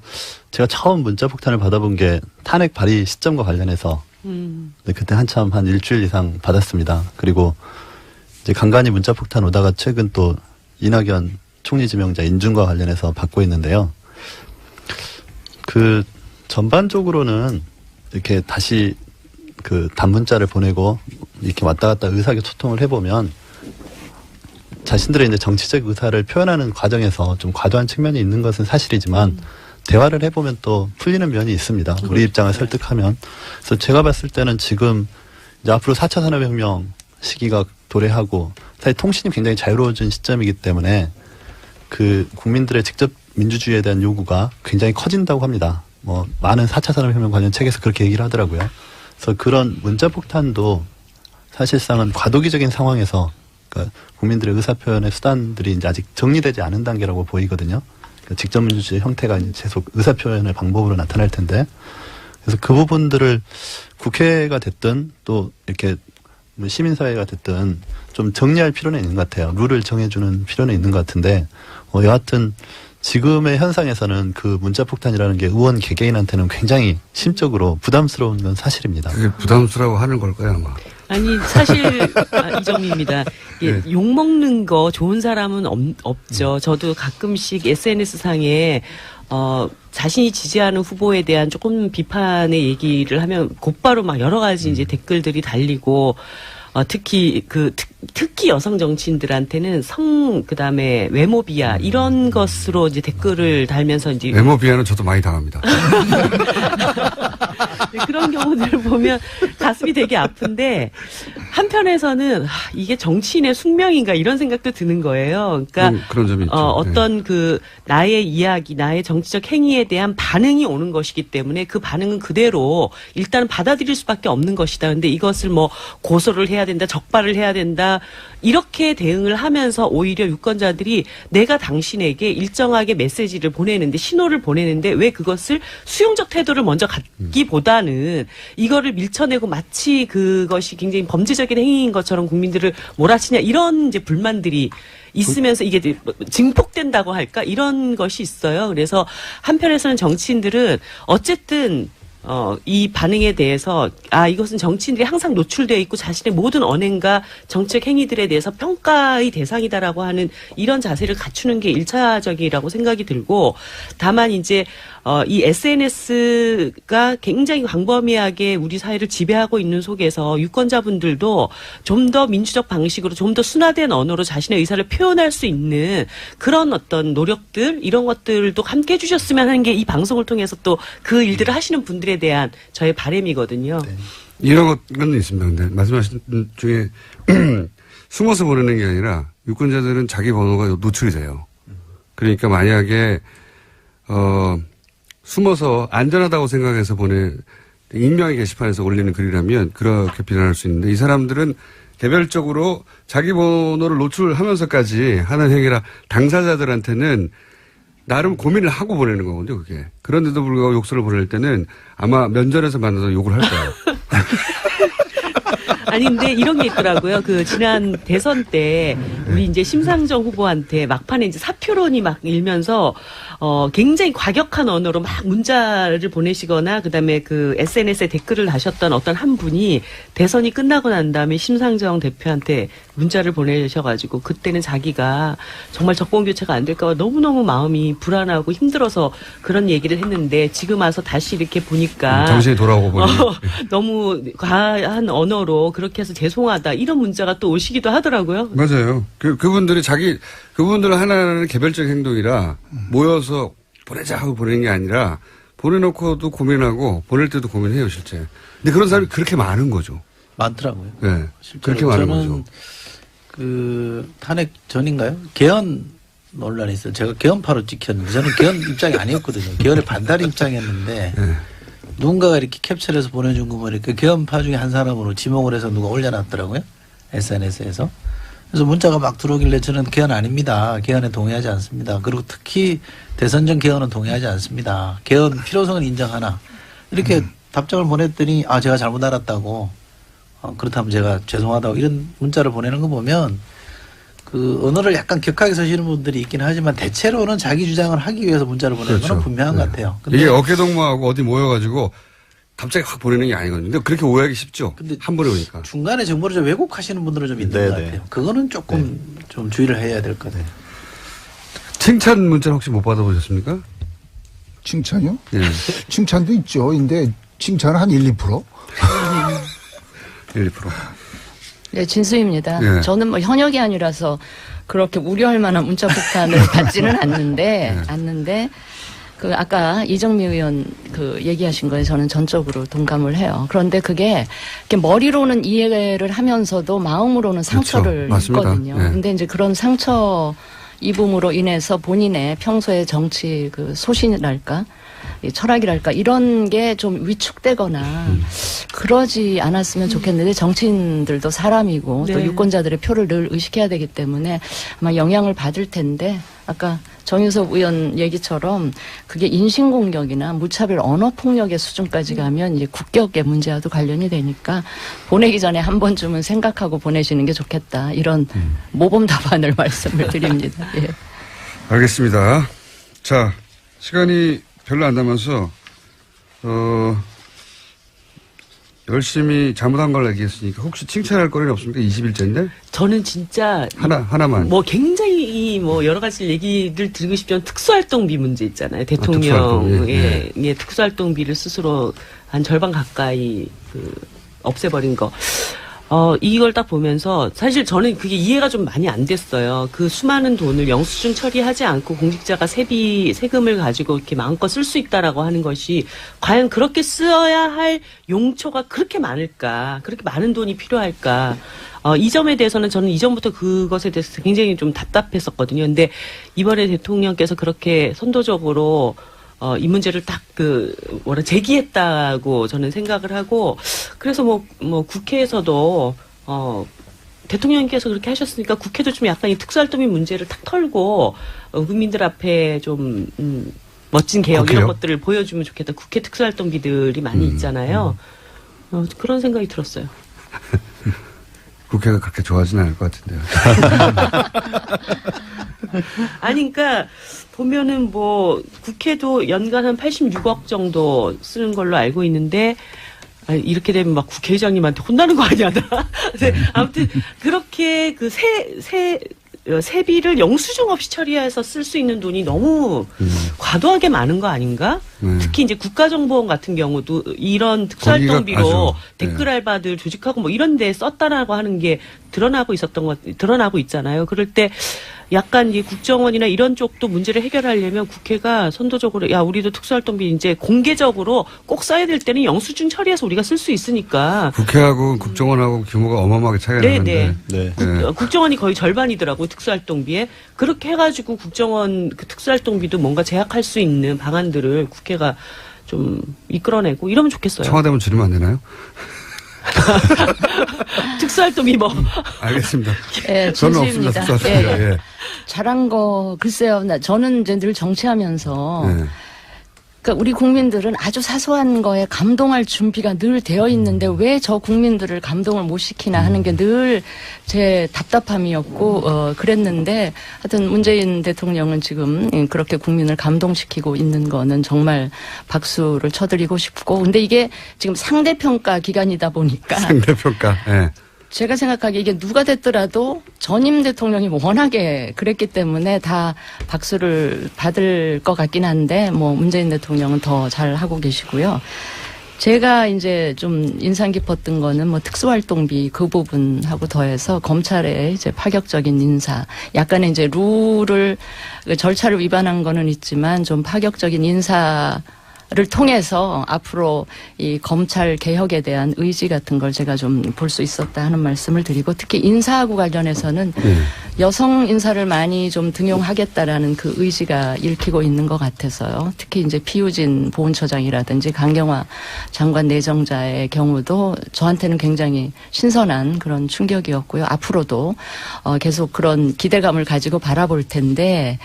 제가 처음 문자 폭탄을 받아본 게 탄핵 발의 시점과 관련해서 네, 그때 한참 한 일주일 이상 받았습니다. 그리고 이제 간간히 문자 폭탄 오다가 최근 또 이낙연 총리 지명자 인준과 관련해서 받고 있는데요. 전반적으로는 이렇게 다시 단문자를 보내고 이렇게 왔다 갔다 의사소통을 해보면 자신들의 이제 정치적 의사를 표현하는 과정에서 좀 과도한 측면이 있는 것은 사실이지만 대화를 해보면 또 풀리는 면이 있습니다. 우리 입장을 설득하면. 그래서 제가 봤을 때는 지금 이제 앞으로 4차 산업혁명 시기가 도래하고 사실 통신이 굉장히 자유로워진 시점이기 때문에 국민들의 직접 민주주의에 대한 요구가 굉장히 커진다고 합니다. 뭐 많은 4차 산업혁명 관련 책에서 그렇게 얘기를 하더라고요. 그래서 그런 문자폭탄도 사실상은 과도기적인 상황에서 그러니까 국민들의 의사표현의 수단들이 이제 아직 정리되지 않은 단계라고 보이거든요. 직접 민주주의 형태가 이제 계속 의사표현의 방법으로 나타날 텐데, 그래서 그 부분들을 국회가 됐든 또 이렇게 뭐 시민사회가 됐든 좀 정리할 필요는 있는 것 같아요. 룰을 정해주는 필요는 있는 것 같은데, 여하튼 지금의 현상에서는 그 문자폭탄이라는 게 의원 개개인한테는 굉장히 심적으로 부담스러운 건 사실입니다. 그게 부담스러워 하는 걸까요, 아마? 아니 사실 이정미입니다. 네. 욕먹는 거 좋은 사람은 없죠. 저도 가끔씩 SNS 상에 자신이 지지하는 후보에 대한 조금 비판의 얘기를 하면 곧바로 막 여러 가지 이제 댓글들이 달리고 특히 특히 여성 정치인들한테는 그다음에 외모 비하 이런 것으로 이제 댓글을 달면서 이제 외모 비하는 저도 많이 당합니다. 그런 경우들을 보면 가슴이 되게 아픈데 한편에서는 이게 정치인의 숙명인가 이런 생각도 드는 거예요. 그러니까 그런 점이 있죠. 어떤 나의 이야기, 나의 정치적 행위에 대한 반응이 오는 것이기 때문에 그 반응은 그대로 일단 받아들일 수밖에 없는 것이다. 근데 이것을 뭐 고소를 해야 된다, 적발을 해야 된다 이렇게 대응을 하면서 오히려 유권자들이 내가 당신에게 일정하게 메시지를 보내는데 신호를 보내는데 왜 그것을 수용적 태도를 먼저 갖기보다는 이거를 밀쳐내고 마치 그것이 굉장히 범죄적인 행위인 것처럼 국민들을 몰아치냐 이런 이제 불만들이 있으면서 이게 증폭된다고 할까 이런 것이 있어요. 그래서 한편에서는 정치인들은 어쨌든 이 반응에 대해서 이것은 정치인들이 항상 노출되어 있고 자신의 모든 언행과 정책 행위들에 대해서 평가의 대상이다라고 하는 이런 자세를 갖추는 게 1차적이라고 생각이 들고 다만 이제 이 SNS가 굉장히 광범위하게 우리 사회를 지배하고 있는 속에서 유권자분들도 좀 더 민주적 방식으로 좀 더 순화된 언어로 자신의 의사를 표현할 수 있는 그런 어떤 노력들 이런 것들도 함께 해주셨으면 하는 게 이 방송을 통해서 또 그 일들을 하시는 분들에 대한 저의 바람이거든요. 네. 이런 건 있습니다. 근데 말씀하신 중에 숨어서 보내는 게 아니라 유권자들은 자기 번호가 노출이 돼요. 그러니까 만약에 숨어서 안전하다고 생각해서 익명의 게시판에서 올리는 글이라면 그렇게 비난할 수 있는데 이 사람들은 개별적으로 자기 번호를 노출하면서까지 하는 행위라 당사자들한테는 나름 고민을 하고 보내는 거거든요, 그게. 그런데도 불구하고 욕설을 보낼 때는 아마 면전에서 만나서 욕을 할 거예요. 아니 근데 이런 게 있더라고요. 지난 대선 때 우리 이제 심상정 후보한테 막판에 이제 사표론이 막 일면서 굉장히 과격한 언어로 막 문자를 보내시거나 그다음에 SNS에 댓글을 다셨던 어떤 한 분이 대선이 끝나고 난 다음에 심상정 대표한테 문자를 보내셔가지고 그때는 자기가 정말 정권 교체가 안 될까 봐 너무너무 마음이 불안하고 힘들어서 그런 얘기를 했는데 지금 와서 다시 이렇게 보니까 정신이 돌아오고 보니 너무 과한 언어로 그렇게 해서 죄송하다 이런 문자가 또 오시기도 하더라고요. 맞아요. 그분들 하나하나는 개별적 행동이라 모여서 보내자 하고 보내는 게 아니라 보내놓고도 고민하고 보낼 때도 고민해요, 실제. 근데 그런 사람이 그렇게 많은 거죠. 많더라고요. 네. 실제로 그렇게 많은 저는 거죠. 탄핵 전인가요? 개헌 논란이 있어요. 제가 개헌파로 찍혔는데 저는 개헌 입장이 아니었거든요. 개헌에 반대 입장이었는데 네. 누군가가 이렇게 캡처를 해서 보내준 거 보니까 개헌파 중에 한 사람으로 지목을 해서 누가 올려놨더라고요. SNS에서. 그래서 문자가 막 들어오길래 저는 개헌 아닙니다. 개헌에 동의하지 않습니다. 그리고 특히 대선 전 개헌은 동의하지 않습니다. 개헌 필요성은 인정하나. 이렇게 답장을 보냈더니 제가 잘못 알았다고 그렇다면 제가 죄송하다고 이런 문자를 보내는 거 보면 언어를 약간 격하게 쓰시는 분들이 있긴 하지만 대체로는 자기 주장을 하기 위해서 문자를 보내는 건 분명한 것 같아요. 근데 이게 어깨동무하고 어디 모여가지고 갑자기 확 보내는 게 아니거든요. 근데 그렇게 오해하기 쉽죠. 근데 한 번에 오니까. 중간에 정보를 좀 왜곡하시는 분들은 좀 있는 것 같아요. 그거는 조금 좀 주의를 해야 될 것 같아요. 칭찬 문자는 혹시 못 받아보셨습니까? 칭찬이요? 예. 칭찬도 있죠. 근데 칭찬은 한 1, 2%? 1, 2%. 네, 진수입니다. 네. 저는 뭐 현역이 아니라서 그렇게 우려할 만한 문자 폭탄을 받지는 않는데 아까 이정미 의원 얘기하신 거에 저는 전적으로 동감을 해요. 그런데 그게 이렇게 머리로는 이해를 하면서도 마음으로는 상처를 그렇죠. 입거든요. 네. 근데 이제 그런 상처 입음으로 인해서 본인의 평소의 정치 소신이랄까 이 철학이랄까 이런 게 좀 위축되거나 그러지 않았으면 좋겠는데 정치인들도 사람이고 또 네. 유권자들의 표를 늘 의식해야 되기 때문에 아마 영향을 받을 텐데 아까 정유섭 의원 얘기처럼 그게 인신공격이나 무차별 언어폭력의 수준까지 가면 이제 국격의 문제와도 관련이 되니까 보내기 전에 한 번쯤은 생각하고 보내시는 게 좋겠다. 이런 모범 답안을 말씀을 드립니다. 예. 알겠습니다. 자, 시간이 별로 안 남아서, 열심히 잘못한 걸 얘기했으니까 혹시 칭찬할 거리는 없습니까? 20일째인데? 저는 진짜 하나만. 뭐 굉장히 뭐 여러 가지 얘기를 드리고 싶지만 특수활동비 문제 있잖아요. 특수활동비. 대통령의 특수활동비를 스스로 한 절반 가까이 없애버린 거. 이걸 딱 보면서 사실 저는 그게 이해가 좀 많이 안 됐어요. 그 수많은 돈을 영수증 처리하지 않고 공직자가 세금을 가지고 이렇게 마음껏 쓸 수 있다라고 하는 것이 과연 그렇게 써야 할 용처가 그렇게 많을까? 그렇게 많은 돈이 필요할까? 이 점에 대해서는 저는 이전부터 그것에 대해서 굉장히 좀 답답했었거든요. 근데 이번에 대통령께서 그렇게 선도적으로 이 문제를 딱 제기했다고 저는 생각을 하고, 그래서 뭐 국회에서도, 대통령께서 그렇게 하셨으니까 국회도 좀 약간 이 특수활동비 문제를 탁 털고, 국민들 앞에 좀, 멋진 개혁 이런 것들을 보여주면 좋겠다. 국회 특수활동비들이 많이 있잖아요. 그런 생각이 들었어요. 국회가 그렇게 좋아하지는 않을 것 같은데요. 아니, 그러니까 보면은 뭐 국회도 연간 한 86억 정도 쓰는 걸로 알고 있는데, 이렇게 되면 막 국회의장님한테 혼나는 거 아니야, 나. 아무튼 그렇게 그 세비를 영수증 없이 처리해서 쓸 수 있는 돈이 너무 과도하게 많은 거 아닌가? 특히 이제 국가정보원 같은 경우도 이런 특수활동비로 댓글 알바들 조직하고 뭐 이런 데 썼다라고 하는 게 드러나고 있잖아요. 그럴 때 약간 이 국정원이나 이런 쪽도 문제를 해결하려면 국회가 선도적으로 우리도 특수활동비 이제 공개적으로 꼭 써야 될 때는 영수증 처리해서 우리가 쓸 수 있으니까. 국회하고 국정원하고 규모가 어마어마하게 차이가 나는데. 네. 국정원이 거의 절반이더라고요, 특수활동비에. 그렇게 해가지고 국정원 그 특수활동비도 뭔가 제약할 수 있는 방안들을 국회가 좀 이끌어내고 이러면 좋겠어요. 청와대면 줄이면 안 되나요? 특수활동비 뭐. 알겠습니다. 예, 저는 없습니다. 진심입니다. 특수활동비가. 예. 잘한 거 글쎄요. 저는 이제 늘 정치하면서 네. 그러니까 우리 국민들은 아주 사소한 거에 감동할 준비가 늘 되어 있는데 왜 저 국민들을 감동을 못 시키나 하는 게 늘 제 답답함이었고 그랬는데 하여튼 문재인 대통령은 지금 그렇게 국민을 감동시키고 있는 거는 정말 박수를 쳐드리고 싶고 근데 이게 지금 상대평가 기간이다 보니까 상대평가. 예. 제가 생각하기에 이게 누가 됐더라도 전임 대통령이 워낙에 그랬기 때문에 다 박수를 받을 것 같긴 한데 뭐 문재인 대통령은 더 잘하고 계시고요. 제가 이제 좀 인상 깊었던 거는 뭐 특수활동비 그 부분하고 더해서 검찰의 이제 파격적인 인사, 약간의 이제 룰을 절차를 위반한 거는 있지만 좀 파격적인 인사 를 통해서 앞으로 이 검찰 개혁에 대한 의지 같은 걸 제가 좀 볼 수 있었다 하는 말씀을 드리고 특히 인사하고 관련해서는 여성 인사를 많이 좀 등용하겠다라는 그 의지가 읽히고 있는 것 같아서요. 특히 이제 피우진 보훈처장이라든지 강경화 장관 내정자의 경우도 저한테는 굉장히 신선한 그런 충격이었고요. 앞으로도 계속 그런 기대감을 가지고 바라볼 텐데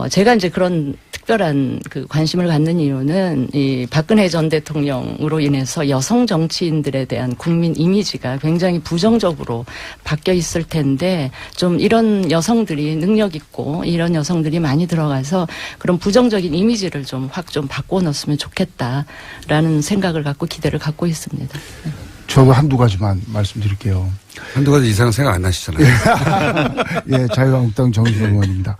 제가 이제 그런 특별한 그 관심을 갖는 이유는 이 박근혜 전 대통령으로 인해서 여성 정치인들에 대한 국민 이미지가 굉장히 부정적으로 바뀌어 있을 텐데 좀 이런 여성들이 능력 있고 이런 여성들이 많이 들어가서 그런 부정적인 이미지를 좀 확 좀 바꿔놓았으면 좋겠다라는 생각을 갖고 기대를 갖고 있습니다. 저도 한두 가지만 말씀드릴게요. 한두 가지 이상은 생각 안 나시잖아요. 예, 자유한국당 정의선 의원입니다.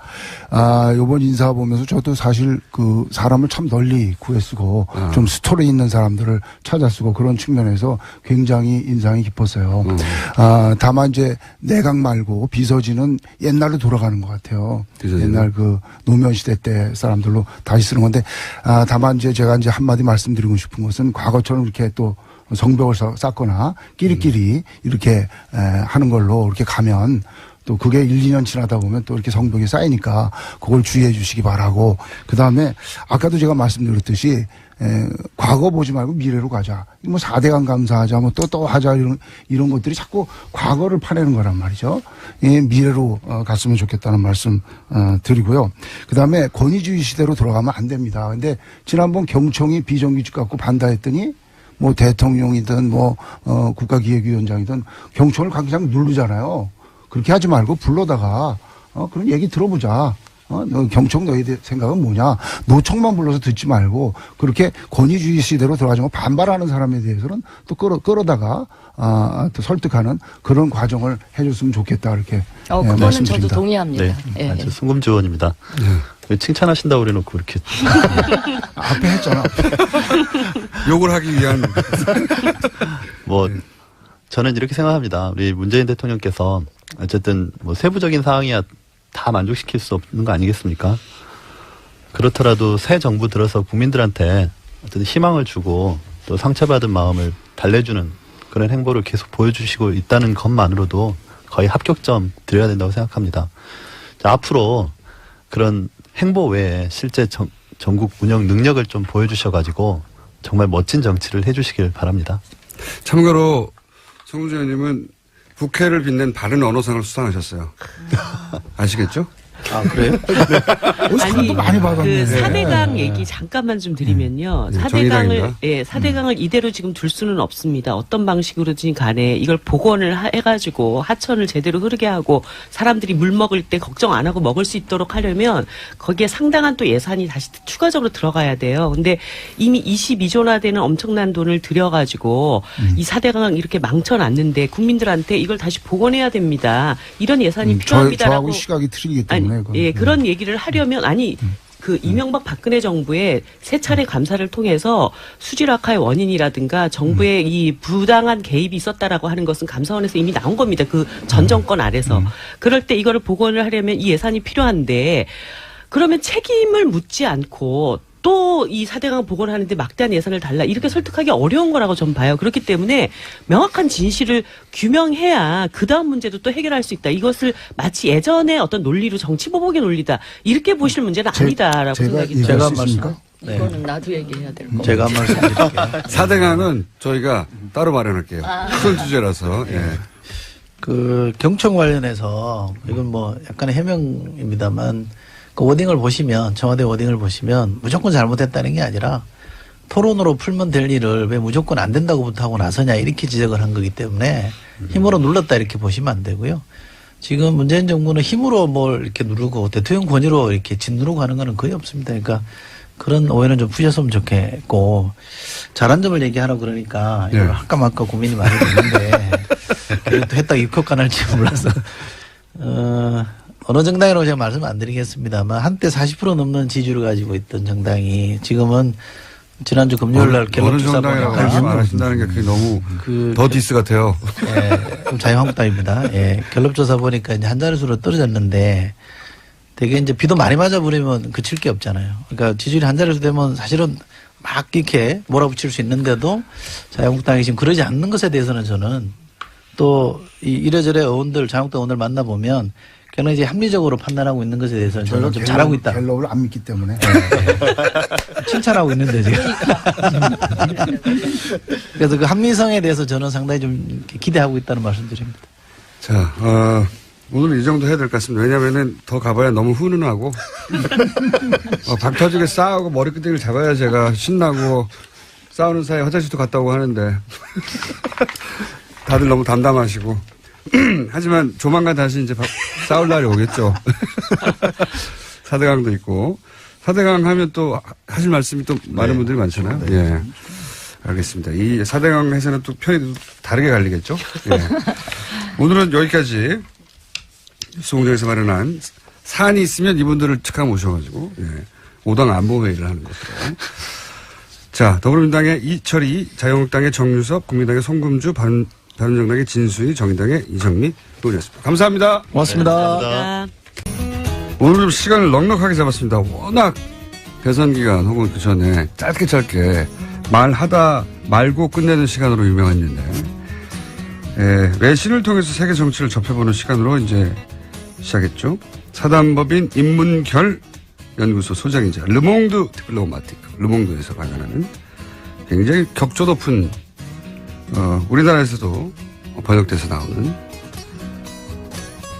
요번 인사 보면서 저도 사실 그 사람을 참 널리 구애쓰고 좀 스토리 있는 사람들을 찾아 쓰고 그런 측면에서 굉장히 인상이 깊었어요. 다만 이제 내각 말고 비서진은 옛날로 돌아가는 것 같아요. 비서진은? 옛날 그 노무현 시대 때 사람들로 다시 쓰는 건데, 다만 이제 제가 이제 한마디 말씀드리고 싶은 것은 과거처럼 이렇게 또 성벽을 쌓거나 끼리끼리 이렇게 하는 걸로 이렇게 가면 또 그게 1, 2년 지나다 보면 또 이렇게 성벽이 쌓이니까 그걸 주의해 주시기 바라고, 그 다음에 아까도 제가 말씀드렸듯이 과거 보지 말고 미래로 가자. 뭐 4대강 감사하자, 뭐 또 하자, 이런 것들이 자꾸 과거를 파내는 거란 말이죠. 예, 미래로 갔으면 좋겠다는 말씀 드리고요. 그 다음에 권위주의 시대로 돌아가면 안 됩니다. 근데 지난번 경총이 비정규직 갖고 반대했더니 뭐 대통령이든 뭐 국가기획위원장이든 경총을 그냥 누르잖아요. 그렇게 하지 말고 불러다가 그런 얘기 들어보자. 너 경총 너희 생각은 뭐냐? 노총만 불러서 듣지 말고 그렇게 권위주의 시대로 들어가지고 반발하는 사람에 대해서는 또 끌어다가 또 설득하는 그런 과정을 해줬으면 좋겠다, 이렇게 그거는 말씀드립니다. 저도 동의합니다. 네. 예. 저 순금주원입니다. 왜 칭찬하신다고 그래놓고 이렇게. 앞에 했잖아. 욕을 하기 위한. 뭐, 저는 이렇게 생각합니다. 우리 문재인 대통령께서 어쨌든 뭐 세부적인 사항이야 다 만족시킬 수 없는 거 아니겠습니까? 그렇더라도 새 정부 들어서 국민들한테 어떤 희망을 주고 또 상처받은 마음을 달래주는 그런 행보를 계속 보여주시고 있다는 것만으로도 거의 합격점 드려야 된다고 생각합니다. 자, 앞으로 그런 행보 외에 실제 전국 운영 능력을 좀 보여주셔가지고 정말 멋진 정치를 해주시길 바랍니다. 참고로 송문주 의원님은 국회를 빛낸 바른 언어상을 수상하셨어요. 아시겠죠? 아, 그래요? 아니, 많이 받았네. 그 4대강 얘기 잠깐만 좀 드리면요. 네, 4대강을, 정의당입니다. 예, 4대강을 이대로 지금 둘 수는 없습니다. 어떤 방식으로든 간에 이걸 복원을 해가지고 하천을 제대로 흐르게 하고 사람들이 물 먹을 때 걱정 안 하고 먹을 수 있도록 하려면 거기에 상당한 또 예산이 다시 추가적으로 들어가야 돼요. 근데 이미 22조나 되는 엄청난 돈을 들여가지고 이 4대강 이렇게 망쳐놨는데 국민들한테 이걸 다시 복원해야 됩니다. 이런 예산이 필요합니다라고. 저하고 시각이 틀리기 때문에. 예, 그런 얘기를 하려면 그 이명박 박근혜 정부의 세 차례 감사를 통해서 수질 악화의 원인이라든가 정부의 이 부당한 개입이 있었다라고 하는 것은 감사원에서 이미 나온 겁니다. 그 전 정권 아래서. 그럴 때 이거를 복원을 하려면 이 예산이 필요한데 그러면 책임을 묻지 않고 또 이 4대강 복원하는데 막대한 예산을 달라 이렇게 설득하기 어려운 거라고 전 봐요. 그렇기 때문에 명확한 진실을 규명해야 그다음 문제도 또 해결할 수 있다. 이것을 마치 예전에 어떤 논리로 정치 보복의 논리다 이렇게 보실 문제는 아니다라고 생각이 제가 들어요. 얘기할 수 있습니까? 네. 이거는 나도 얘기해야 될 거. 제가 한 말씀 드릴게요. 4대강은 저희가 따로 마련할게요. 후설 주제라서. 예. 그 경총 관련해서 이건 뭐 약간의 해명입니다만 그 워딩을 보시면 청와대 워딩을 보시면 무조건 잘못했다는 게 아니라 토론으로 풀면 될 일을 왜 무조건 안 된다고부터 하고 나서냐 이렇게 지적을 한 거기 때문에 힘으로 눌렀다 이렇게 보시면 안 되고요. 지금 문재인 정부는 힘으로 뭘 이렇게 누르고 대통령 권위로 이렇게 짓누르고 하는 거는 거의 없습니다. 그러니까 그런 오해는 좀 푸셨으면 좋겠고 잘한 점을 얘기하라고 그러니까 이걸 할까 말까 고민이 많이 되는데 그래도 했다가 입국가 날지 몰라서 어느 정당이라고 제가 말씀 안 드리겠습니다만 한때 40% 넘는 지지율을 가지고 있던 정당이 지금은 지난주 금요일 날 갤럽 조사 정당이라고 말하신다는 게 그게 너무 더 디스 같아요. 예, 자유한국당입니다. 예, 갤럽 조사 보니까 이제 한 자릿수로 떨어졌는데 되게 이제 비도 많이 맞아 버리면 그칠 게 없잖아요. 그러니까 지지율이 한 자릿수 되면 사실은 막 이렇게 몰아붙일 수 있는데도 자유한국당이 지금 그러지 않는 것에 대해서는 저는 또 이래저래 의원들 자유한국당 의원들 만나보면 굉장히 이제 합리적으로 판단하고 있는 것에 대해서는 저는 좀 잘하고 있다. 갤럽을 안 믿기 때문에. 칭찬하고 있는데 지금. 그래서 그 합리성에 대해서 저는 상당히 좀 기대하고 있다는 말씀드립니다. 자, 오늘은 이 정도 해야 될 것 같습니다. 왜냐면은 더 가봐야 너무 훈훈하고, 박 터지게 싸우고 머리끄댕이를 잡아야 제가 신나고 싸우는 사이에 화장실도 갔다 오고 하는데, 다들 너무 담담하시고. 하지만 조만간 다시 이제 싸울 날이 오겠죠. 4대강도 있고. 4대강 하면 또 하실 말씀이 또 많은 분들이 많잖아요. 예. 알겠습니다. 이 4대강 해서는 또 편이 다르게 갈리겠죠. 예. 오늘은 여기까지 수공장에서 마련한 사안이 있으면 이분들을 즉각 모셔가지고, 예. 5당 안보회의를 하는 것으로. 자, 더불어민주당의 이철희, 자유한국당의 정유섭, 국민당의 송금주, 바른정당의 진수희, 정의당의 이정미 의원이었습니다. 감사합니다. 고맙습니다. 오늘 좀 시간을 넉넉하게 잡았습니다. 워낙 대선 기간 혹은 그 전에 짧게 말하다 말고 끝내는 시간으로 유명했는데, 외신을 통해서 세계 정치를 접해보는 시간으로 이제 시작했죠. 사단법인 인문결 연구소 소장이자 르몽드 디플로마티크, 르몽드에서 발간하는 굉장히 격조 높은 우리나라에서도 번역돼서 나오는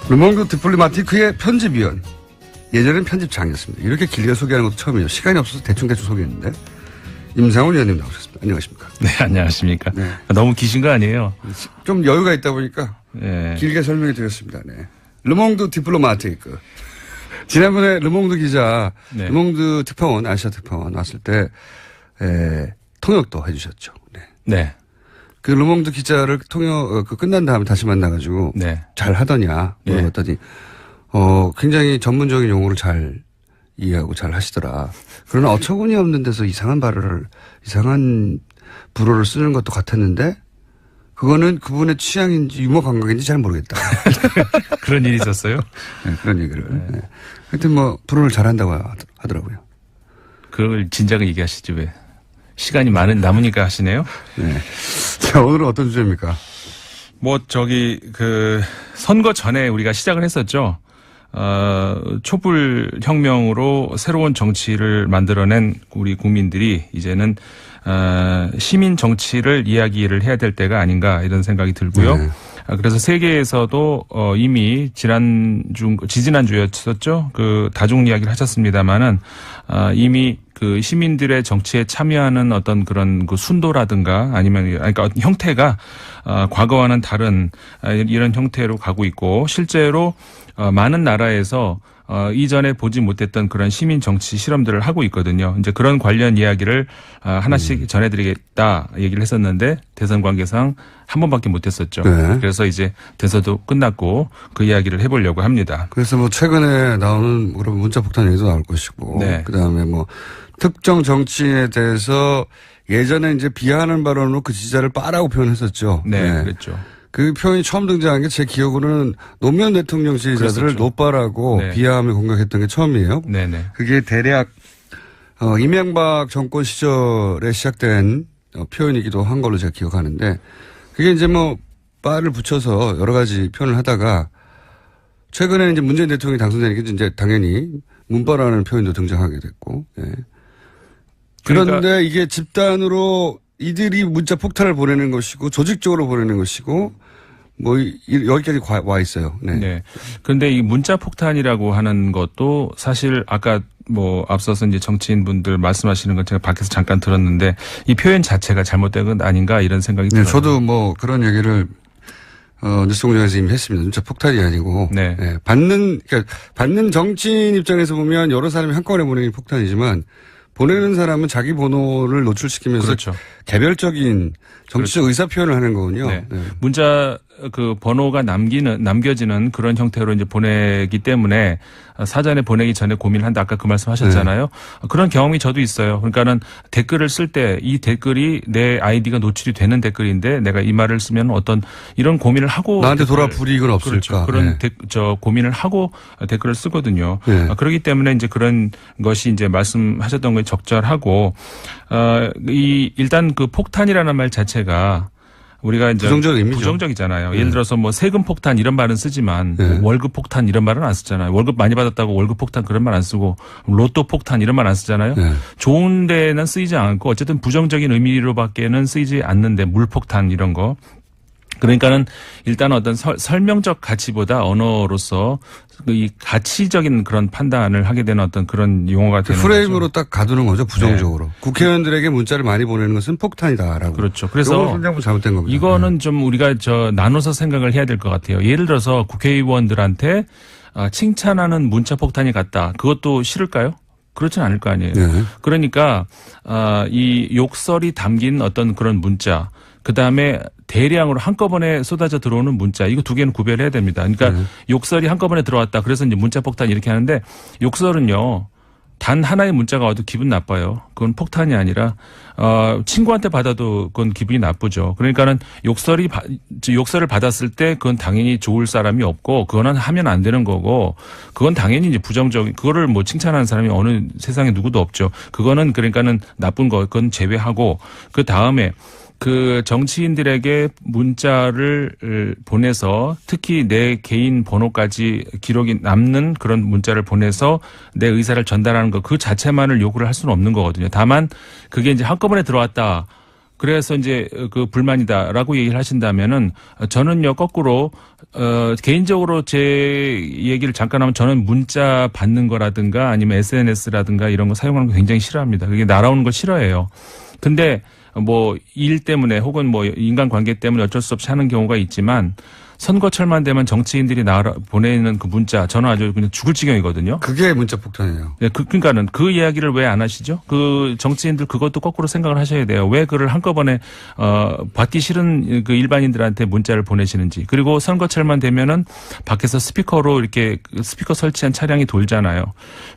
르몽드 디플로마티크의 편집위원, 예전엔 편집장이었습니다. 이렇게 길게 소개하는 것도 처음이에요. 시간이 없어서 대충 소개했는데 임상훈 의원님 나오셨습니다. 안녕하십니까? 네, 안녕하십니까? 네. 너무 기신 거 아니에요? 좀 여유가 있다 보니까 네. 길게 설명해 드렸습니다. 네. 르몽드 디플로마티크. 지난번에 르몽드 기자, 네. 르몽드 특파원, 아시아 특파원 왔을 때 통역도 해주셨죠. 네. 네. 그 르몽드 기자를 끝난 다음에 다시 만나가지고 네. 잘 하더냐 물어봤더니 굉장히 전문적인 용어를 잘 이해하고 잘 하시더라. 그러나 어처구니 없는 데서 이상한 불어를 쓰는 것도 같았는데 그거는 그분의 취향인지 유머 감각인지 잘 모르겠다. 그런 일이 있었어요? 네, 그런 얘기를. 네. 하여튼 뭐 불어를 잘한다고 하더라고요. 그걸 진작에 얘기하시지 왜? 시간이 남으니까 하시네요? 네. 자, 오늘은 어떤 주제입니까? 선거 전에 우리가 시작을 했었죠. 촛불 혁명으로 새로운 정치를 만들어낸 우리 국민들이 이제는 시민 정치를 이야기를 해야 될 때가 아닌가 이런 생각이 들고요. 네. 그래서 세계에서도 이미 지지난주였었죠. 그 다중 이야기를 하셨습니다마는 이미 그 시민들의 정치에 참여하는 어떤 그런 그 순도라든가 그러니까 형태가 과거와는 다른 이런 형태로 가고 있고 실제로 많은 나라에서 이전에 보지 못했던 그런 시민 정치 실험들을 하고 있거든요. 이제 그런 관련 이야기를 하나씩 전해드리겠다 얘기를 했었는데 대선 관계상 한 번밖에 못했었죠. 네. 그래서 이제 대선도 끝났고 그 이야기를 해보려고 합니다. 그래서 뭐 최근에 나오는 그런 문자 폭탄 얘기도 나올 것이고, 네. 그다음에 뭐 특정 정치인에 대해서 예전에 이제 비하하는 발언으로 그 지지자를 빠라고 표현했었죠. 네. 그랬죠. 그 표현이 처음 등장한 게 제 기억으로는 노무현 대통령 지지자들을 그랬었죠. 노빠라고 네. 비하하며 공격했던 게 처음이에요. 네네. 그게 대략 이명박 정권 시절에 시작된 표현이기도 한 걸로 제가 기억하는데 그게 이제 뭐 빠를 붙여서 여러 가지 표현을 하다가 최근에는 이제 문재인 대통령이 당선되니까 이제 당연히 문빠라는 표현도 등장하게 됐고. 예. 그런데 그러니까 이게 집단으로 이들이 문자 폭탄을 보내는 것이고 조직적으로 보내는 것이고 뭐 여기까지 와 있어요. 네. 네. 그런데 이 문자 폭탄이라고 하는 것도 사실 아까 뭐 앞서서 이제 정치인분들 말씀하시는 건 제가 밖에서 잠깐 들었는데 이 표현 자체가 잘못된 건 아닌가 이런 생각이 네, 들어요. 저도 뭐 그런 얘기를 뉴스공장에서 이미 했습니다. 문자 폭탄이 아니고 네. 네, 받는 정치인 입장에서 보면 여러 사람이 한꺼번에 보내는 폭탄이지만 보내는 사람은 자기 번호를 노출시키면서 그렇죠. 개별적인 정치적 의사 표현을 하는 거군요. 네. 네. 문자 그 번호가 남겨지는 그런 형태로 이제 보내기 때문에 사전에 보내기 전에 고민을 한다. 아까 그 말씀 하셨잖아요. 그런 경험이 저도 있어요. 그러니까는 댓글을 쓸 때 이 댓글이 내 아이디가 노출이 되는 댓글인데 내가 이 말을 쓰면 어떤 이런 고민을 하고 나한테 돌아불이익은 그렇죠. 없을까. 그런 네. 고민을 하고 댓글을 쓰거든요. 네. 그렇기 때문에 이제 그런 것이 이제 말씀하셨던 게 적절하고 일단 그 폭탄이라는 말 자체가 우리가 이제 부정적 의미죠. 부정적이잖아요. 네. 예를 들어서 뭐 세금 폭탄 이런 말은 쓰지만 네. 월급 폭탄 이런 말은 안 쓰잖아요. 월급 많이 받았다고 월급 폭탄 그런 말 안 쓰고 로또 폭탄 이런 말 안 쓰잖아요. 네. 좋은 데는 쓰이지 않고 어쨌든 부정적인 의미로밖에는 쓰이지 않는데 물폭탄 이런 거. 그러니까는 일단 어떤 설명적 가치보다 언어로서 이 가치적인 그런 판단을 하게 되는 어떤 그런 용어가 되는 프레임으로 거죠. 딱 가두는 거죠. 부정적으로. 국회의원들에게 문자를 많이 보내는 것은 폭탄이다라고. 그렇죠. 그래서 이건 잘못된 겁니다. 이거는 좀 우리가 나눠서 생각을 해야 될 것 같아요. 예를 들어서 국회의원들한테 칭찬하는 문자 폭탄이 갔다. 그것도 싫을까요? 그렇진 않을 거 아니에요. 네. 그러니까 이 욕설이 담긴 어떤 그런 문자, 그 다음에 대량으로 한꺼번에 쏟아져 들어오는 문자, 이거 두 개는 구별해야 됩니다. 그러니까 욕설이 한꺼번에 들어왔다. 그래서 이제 문자 폭탄 이렇게 하는데 욕설은요. 단 하나의 문자가 와도 기분 나빠요. 그건 폭탄이 아니라 친구한테 받아도 그건 기분이 나쁘죠. 그러니까는 욕설을 받았을 때 그건 당연히 좋을 사람이 없고 그거는 하면 안 되는 거고 그건 당연히 이제 부정적인 그거를 뭐 칭찬하는 사람이 어느 세상에 누구도 없죠. 그거는 그러니까는 나쁜 거 그건 제외하고 그 다음에 그 정치인들에게 문자를 보내서 특히 내 개인 번호까지 기록이 남는 그런 문자를 보내서 내 의사를 전달하는 것 그 자체만을 요구를 할 수는 없는 거거든요. 다만 그게 이제 한꺼번에 들어왔다. 그래서 이제 그 불만이다라고 얘기를 하신다면은 저는요 거꾸로 개인적으로 제 얘기를 잠깐 하면 저는 문자 받는 거라든가 아니면 SNS라든가 이런 거 사용하는 거 굉장히 싫어합니다. 그게 날아오는 걸 싫어해요. 근데 뭐 일 때문에 혹은 뭐 인간관계 때문에 어쩔 수 없이 하는 경우가 있지만 선거철만 되면 정치인들이 보내는 그 문자 저는 아주 그냥 죽을 지경이거든요. 그게 문자 폭탄이에요. 네, 그러니까는 그 이야기를 왜 안 하시죠? 그 정치인들 그것도 거꾸로 생각을 하셔야 돼요. 왜 그를 한꺼번에 받기 싫은 그 일반인들한테 문자를 보내시는지. 그리고 선거철만 되면은 밖에서 스피커로 이렇게 스피커 설치한 차량이 돌잖아요.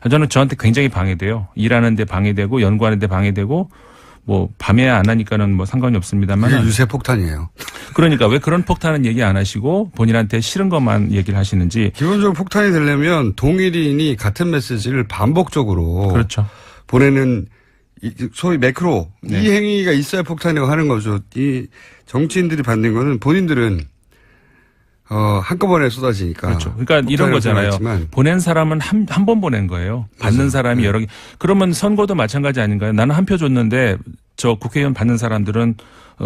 저는 저한테 굉장히 방해돼요. 일하는데 방해되고 연구하는데 방해되고 뭐 밤에 안 하니까는 뭐 상관이 없습니다만. 그게 유세 폭탄이에요. 그러니까 왜 그런 폭탄은 얘기 안 하시고 본인한테 싫은 것만 얘기를 하시는지. 기본적으로 폭탄이 되려면 동일인이 같은 메시지를 반복적으로 그렇죠. 보내는 소위 매크로 네. 이 행위가 있어야 폭탄이라고 하는 거죠. 이 정치인들이 받는 거는 본인들은 한꺼번에 쏟아지니까. 그렇죠. 그러니까 이런 거잖아요. 보낸 사람은 한 번 보낸 거예요. 받는 맞아요. 사람이 여러 개. 그러면 선거도 마찬가지 아닌가요? 나는 한 표 줬는데 저 국회의원 받는 사람들은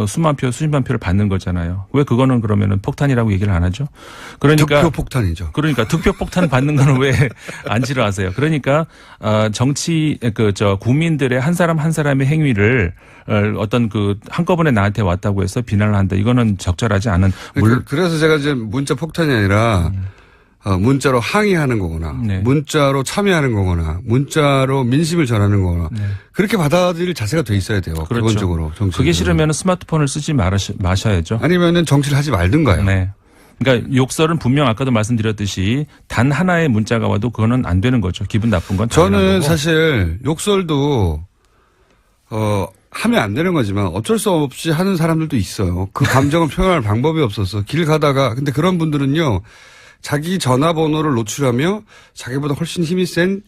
수만 표, 수십만 표를 받는 거잖아요. 왜 그거는 그러면은 폭탄이라고 얘기를 안 하죠? 그러니까 득표 폭탄이죠. 그러니까 득표 폭탄 받는 거는 왜 안 싫어하세요? 그러니까 국민들의 한 사람 한 사람의 행위를 어떤 그 한꺼번에 나한테 왔다고 해서 비난을 한다. 이거는 적절하지 않은. 그래서 제가 이제 문자 폭탄이 아니라 문자로 항의하는 거거나 네. 문자로 참여하는 거거나 문자로 민심을 전하는 거거나 네. 그렇게 받아들일 자세가 돼 있어야 돼요. 그렇죠. 기본적으로. 그게 싫으면 스마트폰을 쓰지 마셔야죠. 아니면은 정치를 하지 말든가요. 네. 그러니까 욕설은 분명 아까도 말씀드렸듯이 단 하나의 문자가 와도 그거는 안 되는 거죠. 기분 나쁜 건 당연한 저는 거고. 사실 욕설도 하면 안 되는 거지만 어쩔 수 없이 하는 사람들도 있어요. 그 감정을 표현할 방법이 없어서 길 가다가 근데 그런 분들은요. 자기 전화번호를 노출하며 자기보다 훨씬 힘이 센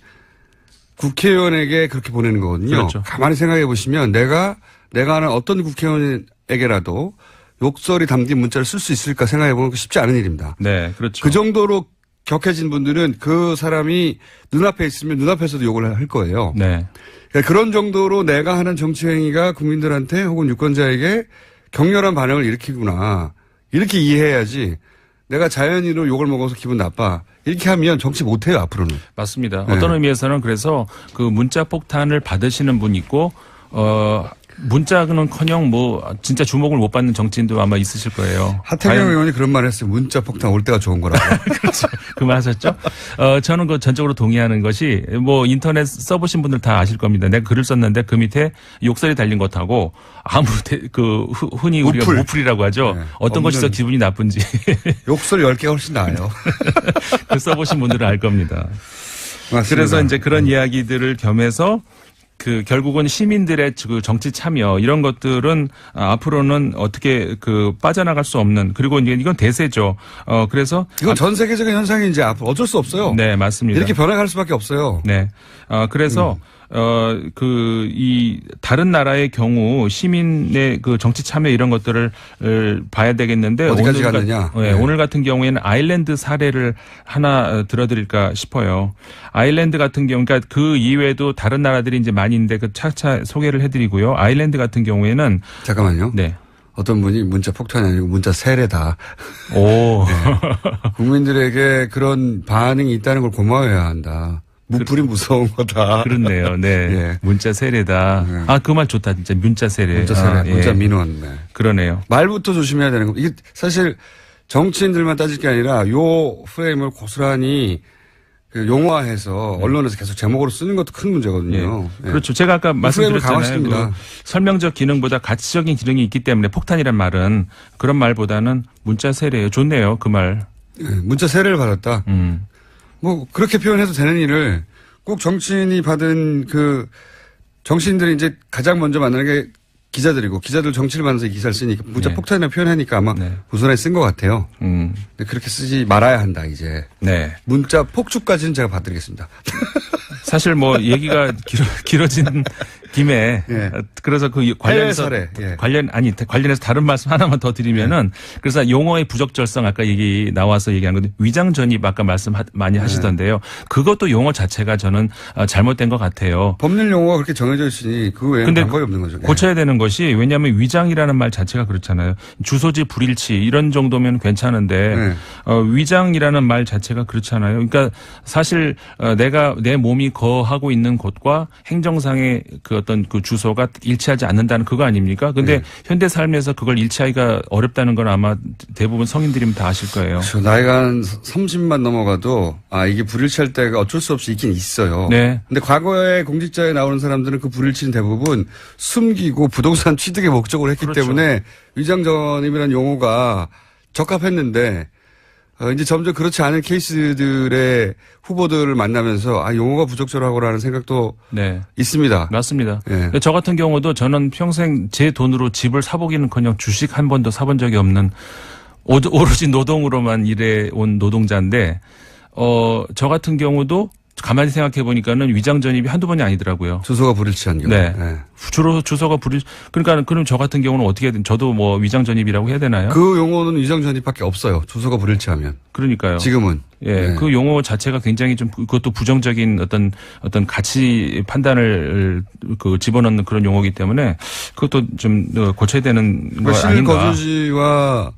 국회의원에게 그렇게 보내는 거거든요. 그렇죠. 가만히 생각해 보시면 내가 아는 어떤 국회의원에게라도 욕설이 담긴 문자를 쓸 수 있을까 생각해 보면 쉽지 않은 일입니다. 네, 그렇죠. 그 정도로 격해진 분들은 그 사람이 눈앞에 있으면 눈앞에서도 욕을 할 거예요. 네. 그러니까 그런 정도로 내가 하는 정치 행위가 국민들한테 혹은 유권자에게 격렬한 반응을 일으키구나. 이렇게 이해해야지 내가 자연인으로 욕을 먹어서 기분 나빠. 이렇게 하면 정치 못해요, 앞으로는. 맞습니다. 네. 어떤 의미에서는 그래서 그 문자 폭탄을 받으시는 분 있고, 문자는커녕 뭐 진짜 주목을 못 받는 정치인도 아마 있으실 거예요. 하태경 의원이 그런 말 했어요. 문자 폭탄 올 때가 좋은 거라고. 그렇죠. 그 말 하셨죠? 저는 그 전적으로 동의하는 것이 뭐 인터넷 써보신 분들 다 아실 겁니다. 내가 글을 썼는데 그 밑에 욕설이 달린 것하고 흔히 우리가 모플이라고 하죠. 네. 어떤 것이 더 기분이 나쁜지. 욕설 10개가 훨씬 나아요. 그 써보신 분들은 알 겁니다. 맞습니다. 그래서 이제 그런 이야기들을 겸해서 그 결국은 시민들의 그 정치 참여 이런 것들은 앞으로는 어떻게 그 빠져나갈 수 없는 그리고 이건 대세죠. 그래서 이건 전 세계적인 현상이 이제 앞으로 어쩔 수 없어요. 네, 맞습니다. 이렇게 변화갈 수밖에 없어요. 네. 그래서 다른 나라의 경우 시민의 그 정치 참여 이런 것들을 봐야 되겠는데 어디까지 갔느냐. 네. 오늘 같은 경우에는 아일랜드 사례를 하나 들어드릴까 싶어요. 아일랜드 같은 경우, 그러니까 그 이외에도 다른 나라들이 이제 많이 있는데 그 차차 소개를 해드리고요. 아일랜드 같은 경우에는 잠깐만요. 네. 어떤 분이 문자 폭탄이 아니고 문자 세례다. 오. 네. 국민들에게 그런 반응이 있다는 걸 고마워해야 한다. 무풀이 무서운 거다. 그렇네요. 네. 예. 문자 세례다. 네. 그 말 좋다. 진짜 문자 세례. 문자 세례. 문자 예. 민원. 네. 그러네요. 말부터 조심해야 되는 겁니다. 이게 사실 정치인들만 따질 게 아니라 요 프레임을 고스란히 용화해서 언론에서 계속 제목으로 쓰는 것도 큰 문제거든요. 예. 그렇죠. 제가 아까 말씀드렸잖아요. 그 설명적 기능보다 가치적인 기능이 있기 때문에 폭탄이란 말은 그런 말보다는 문자 세례예요. 좋네요. 그 말. 네, 문자 세례를 받았다. 뭐 그렇게 표현해도 되는 일을 꼭 정치인이 받은 정치인들이 이제 가장 먼저 만나는 게 기자들이고 기자들 정치를 만나서 기사를 쓰니까 문자 네. 폭탄이라고 표현하니까 아마 네. 부선에 쓴 것 같아요. 근데 그렇게 쓰지 말아야 한다 이제. 네. 문자 폭주까지는 제가 봐드리겠습니다. 사실 뭐 얘기가 김에 예. 그래서 그 해외 관련해서 사례. 예. 관련해서 다른 말씀 하나만 더 드리면은 그래서 용어의 부적절성 아까 얘기 나와서 얘기한 건데 위장 전입 아까 말씀 많이 하시던데요. 그것도 용어 자체가 저는 잘못된 것 같아요. 법률 용어가 그렇게 정해져 있으니 그 외에는 근데 방법이 없는 거죠. 예. 고쳐야 되는 것이 왜냐하면 위장이라는 말 자체가 그렇잖아요. 주소지 불일치 이런 정도면 괜찮은데 네. 위장이라는 말 자체가 그렇잖아요. 그러니까 사실 내가 내 몸이 거하고 있는 곳과 행정상의 그 어떤 그 주소가 일치하지 않는다는 그거 아닙니까? 근데 네. 현대 삶에서 그걸 일치하기가 어렵다는 건 아마 대부분 성인들이면 다 아실 거예요. 그렇죠. 나이가 한 30만 넘어가도 이게 불일치할 때가 어쩔 수 없이 있긴 있어요. 네. 근데 과거에 공직자에 나오는 사람들은 그 불일치는 대부분 숨기고 부동산 취득의 목적으로 했기 그렇죠. 때문에 위장전입이라는 용어가 적합했는데 이제 점점 그렇지 않은 케이스들의 후보들을 만나면서 용어가 부적절하고라는 생각도 네. 맞습니다. 있습니다. 예. 저 같은 경우도 저는 평생 제 돈으로 집을 사보기는커녕 주식 한 번도 사본 적이 없는 오로지 노동으로만 일해온 노동자인데 저 같은 경우도 가만히 생각해 보니까는 위장 전입이 한두 번이 아니더라고요. 주소가 불일치한 경우. 네. 예. 주로 주소가 그러니까 그럼 저 같은 경우는 어떻게 해야 되나? 저도 뭐 위장 전입이라고 해야 되나요? 그 용어는 위장 전입밖에 없어요. 주소가 불일치하면. 그러니까요. 지금은. 예, 네. 그 용어 자체가 굉장히 좀 그것도 부정적인 어떤 가치 판단을 그 집어넣는 그런 용어이기 때문에 그것도 좀 고쳐야 되는 거 아닌가? 실거주지와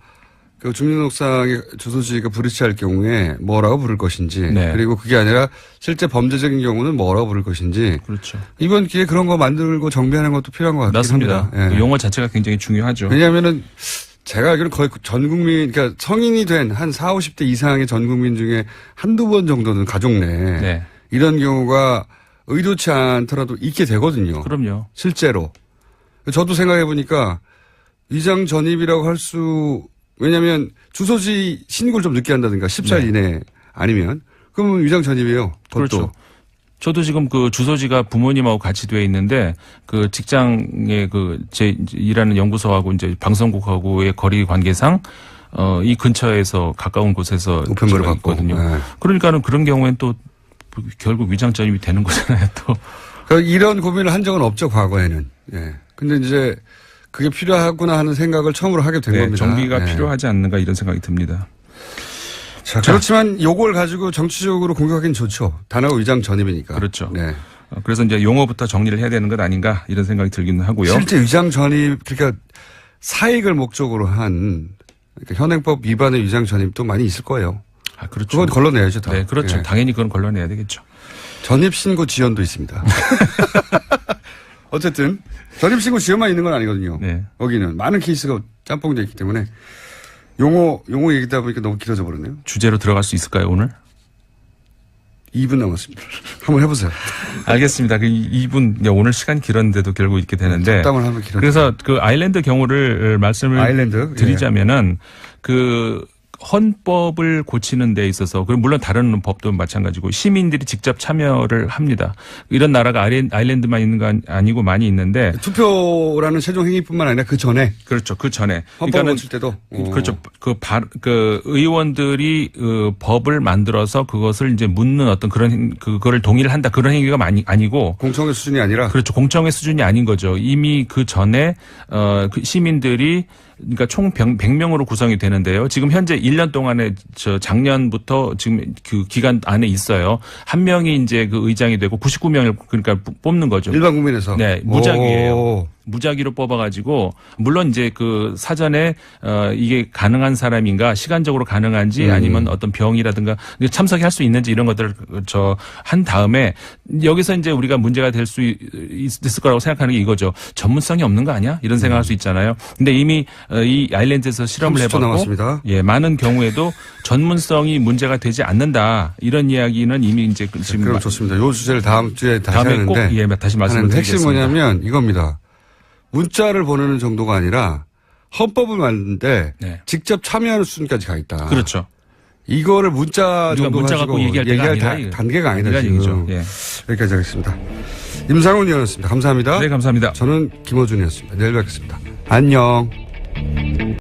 그 주민등록상의 주소지가 불일치할 경우에 뭐라고 부를 것인지 네. 그리고 그게 아니라 실제 범죄적인 경우는 뭐라고 부를 것인지 그렇죠. 이번 기회에 그런 거 만들고 정비하는 것도 필요한 것 같긴 맞습니다. 합니다. 예. 그 용어 자체가 굉장히 중요하죠. 왜냐하면은 제가 알기로는 거의 전 국민, 그러니까 성인이 된 한 40, 50대 이상의 전 국민 중에 한두 번 정도는 가족 내에 네. 이런 경우가 의도치 않더라도 있게 되거든요. 그럼요. 실제로. 저도 생각해 보니까 위장 전입이라고 왜냐면 주소지 신고를 좀 늦게 한다든가 10살 네. 이내 아니면 그러면 위장 전입이에요. 그것도. 그렇죠. 저도 지금 그 주소지가 부모님하고 같이 돼 있는데 그 직장에 제 일하는 연구소하고 이제 방송국하고의 거리 관계상 이 근처에서 가까운 곳에서 우편물을 제가 받고. 있거든요. 네. 그러니까는 그런 경우엔 또 결국 위장 전입이 되는 거잖아요. 또. 그러니까 이런 고민을 한 적은 없죠, 과거에는. 예. 근데 이제 그게 필요하구나 하는 생각을 처음으로 하게 된 네, 겁니다. 정비가 예. 필요하지 않는가 이런 생각이 듭니다. 자, 그렇지만 요걸 가지고 정치적으로 공격하기는 좋죠. 단어가 위장 전입이니까. 그렇죠. 네. 그래서 이제 용어부터 정리를 해야 되는 것 아닌가 이런 생각이 들기는 하고요. 실제 위장 전입, 그러니까 사익을 목적으로 한 그러니까 현행법 위반의 위장 전입도 많이 있을 거예요. 그렇죠. 그건 걸러내야죠, 다. 네, 그렇죠. 예. 당연히 그건 걸러내야 되겠죠. 전입 신고 지연도 있습니다. 어쨌든 전입 신고 지연만 있는 건 아니거든요. 네. 여기는 많은 케이스가 짬뽕되어 있기 때문에 용어 얘기다 보니까 너무 길어져 버렸네요. 주제로 들어갈 수 있을까요, 오늘? 2분 남았습니다. 한번 해보세요. 알겠습니다. 그 2분, 오늘 시간 길었는데도 결국 이렇게 되는데. 잡담을 하면 길어져. 그래서 그 아일랜드 경우를 말씀을 아일랜드? 드리자면은 그 헌법을 고치는 데 있어서 그리고 물론 다른 법도 마찬가지고 시민들이 직접 참여를 합니다. 이런 나라가 아일랜드만 있는 거 아니고 많이 있는데 투표라는 최종 행위뿐만 아니라 그 전에 그렇죠. 그 전에 헌법을 고칠 때도 그렇죠. 그 의원들이 법을 만들어서 그것을 이제 묻는 어떤 그거를 동의를 한다 그런 행위가 아니고 공청회 수준이 아니라 그렇죠. 공청회 수준이 아닌 거죠. 이미 그 전에 그 시민들이 그러니까 총 100명으로 구성이 되는데요. 지금 현재 1년 동안에 작년부터 지금 그 기간 안에 있어요. 한 명이 이제 그 의장이 되고 99명을 그러니까 뽑는 거죠. 일반 국민에서. 네, 무작위예요. 무작위로 뽑아가지고 물론 이제 그 사전에 이게 가능한 사람인가 시간적으로 가능한지 아니면 어떤 병이라든가 참석할 수 있는지 이런 것들을 한 다음에 여기서 이제 우리가 문제가 될 수 있을 거라고 생각하는 게 이거죠. 전문성이 없는 거 아니야? 이런 생각할 수 있잖아요. 근데 이미 이 아일랜드에서 실험을 해봤고 남았습니다. 예, 많은 경우에도 전문성이 문제가 되지 않는다 이런 이야기는 이미 이제 지금 그럼 좋습니다. 이 주제를 다음 주에 다시 다음에 하는데 꼭 예, 다시 말씀을 핵심이 드리겠습니다. 뭐냐면 이겁니다. 문자를 보내는 정도가 아니라 헌법을 만드는데 네. 직접 참여하는 수준까지 가 있다. 그렇죠. 이거를 문자 정도 문자 가지고 갖고 얘기할 때가 아니라 단계가 아니다. 이런 지금. 얘기죠. 예. 여기까지 하겠습니다. 임상훈 의원이었습니다. 감사합니다. 네, 감사합니다. 저는 김어준이었습니다. 내일 뵙겠습니다. 안녕.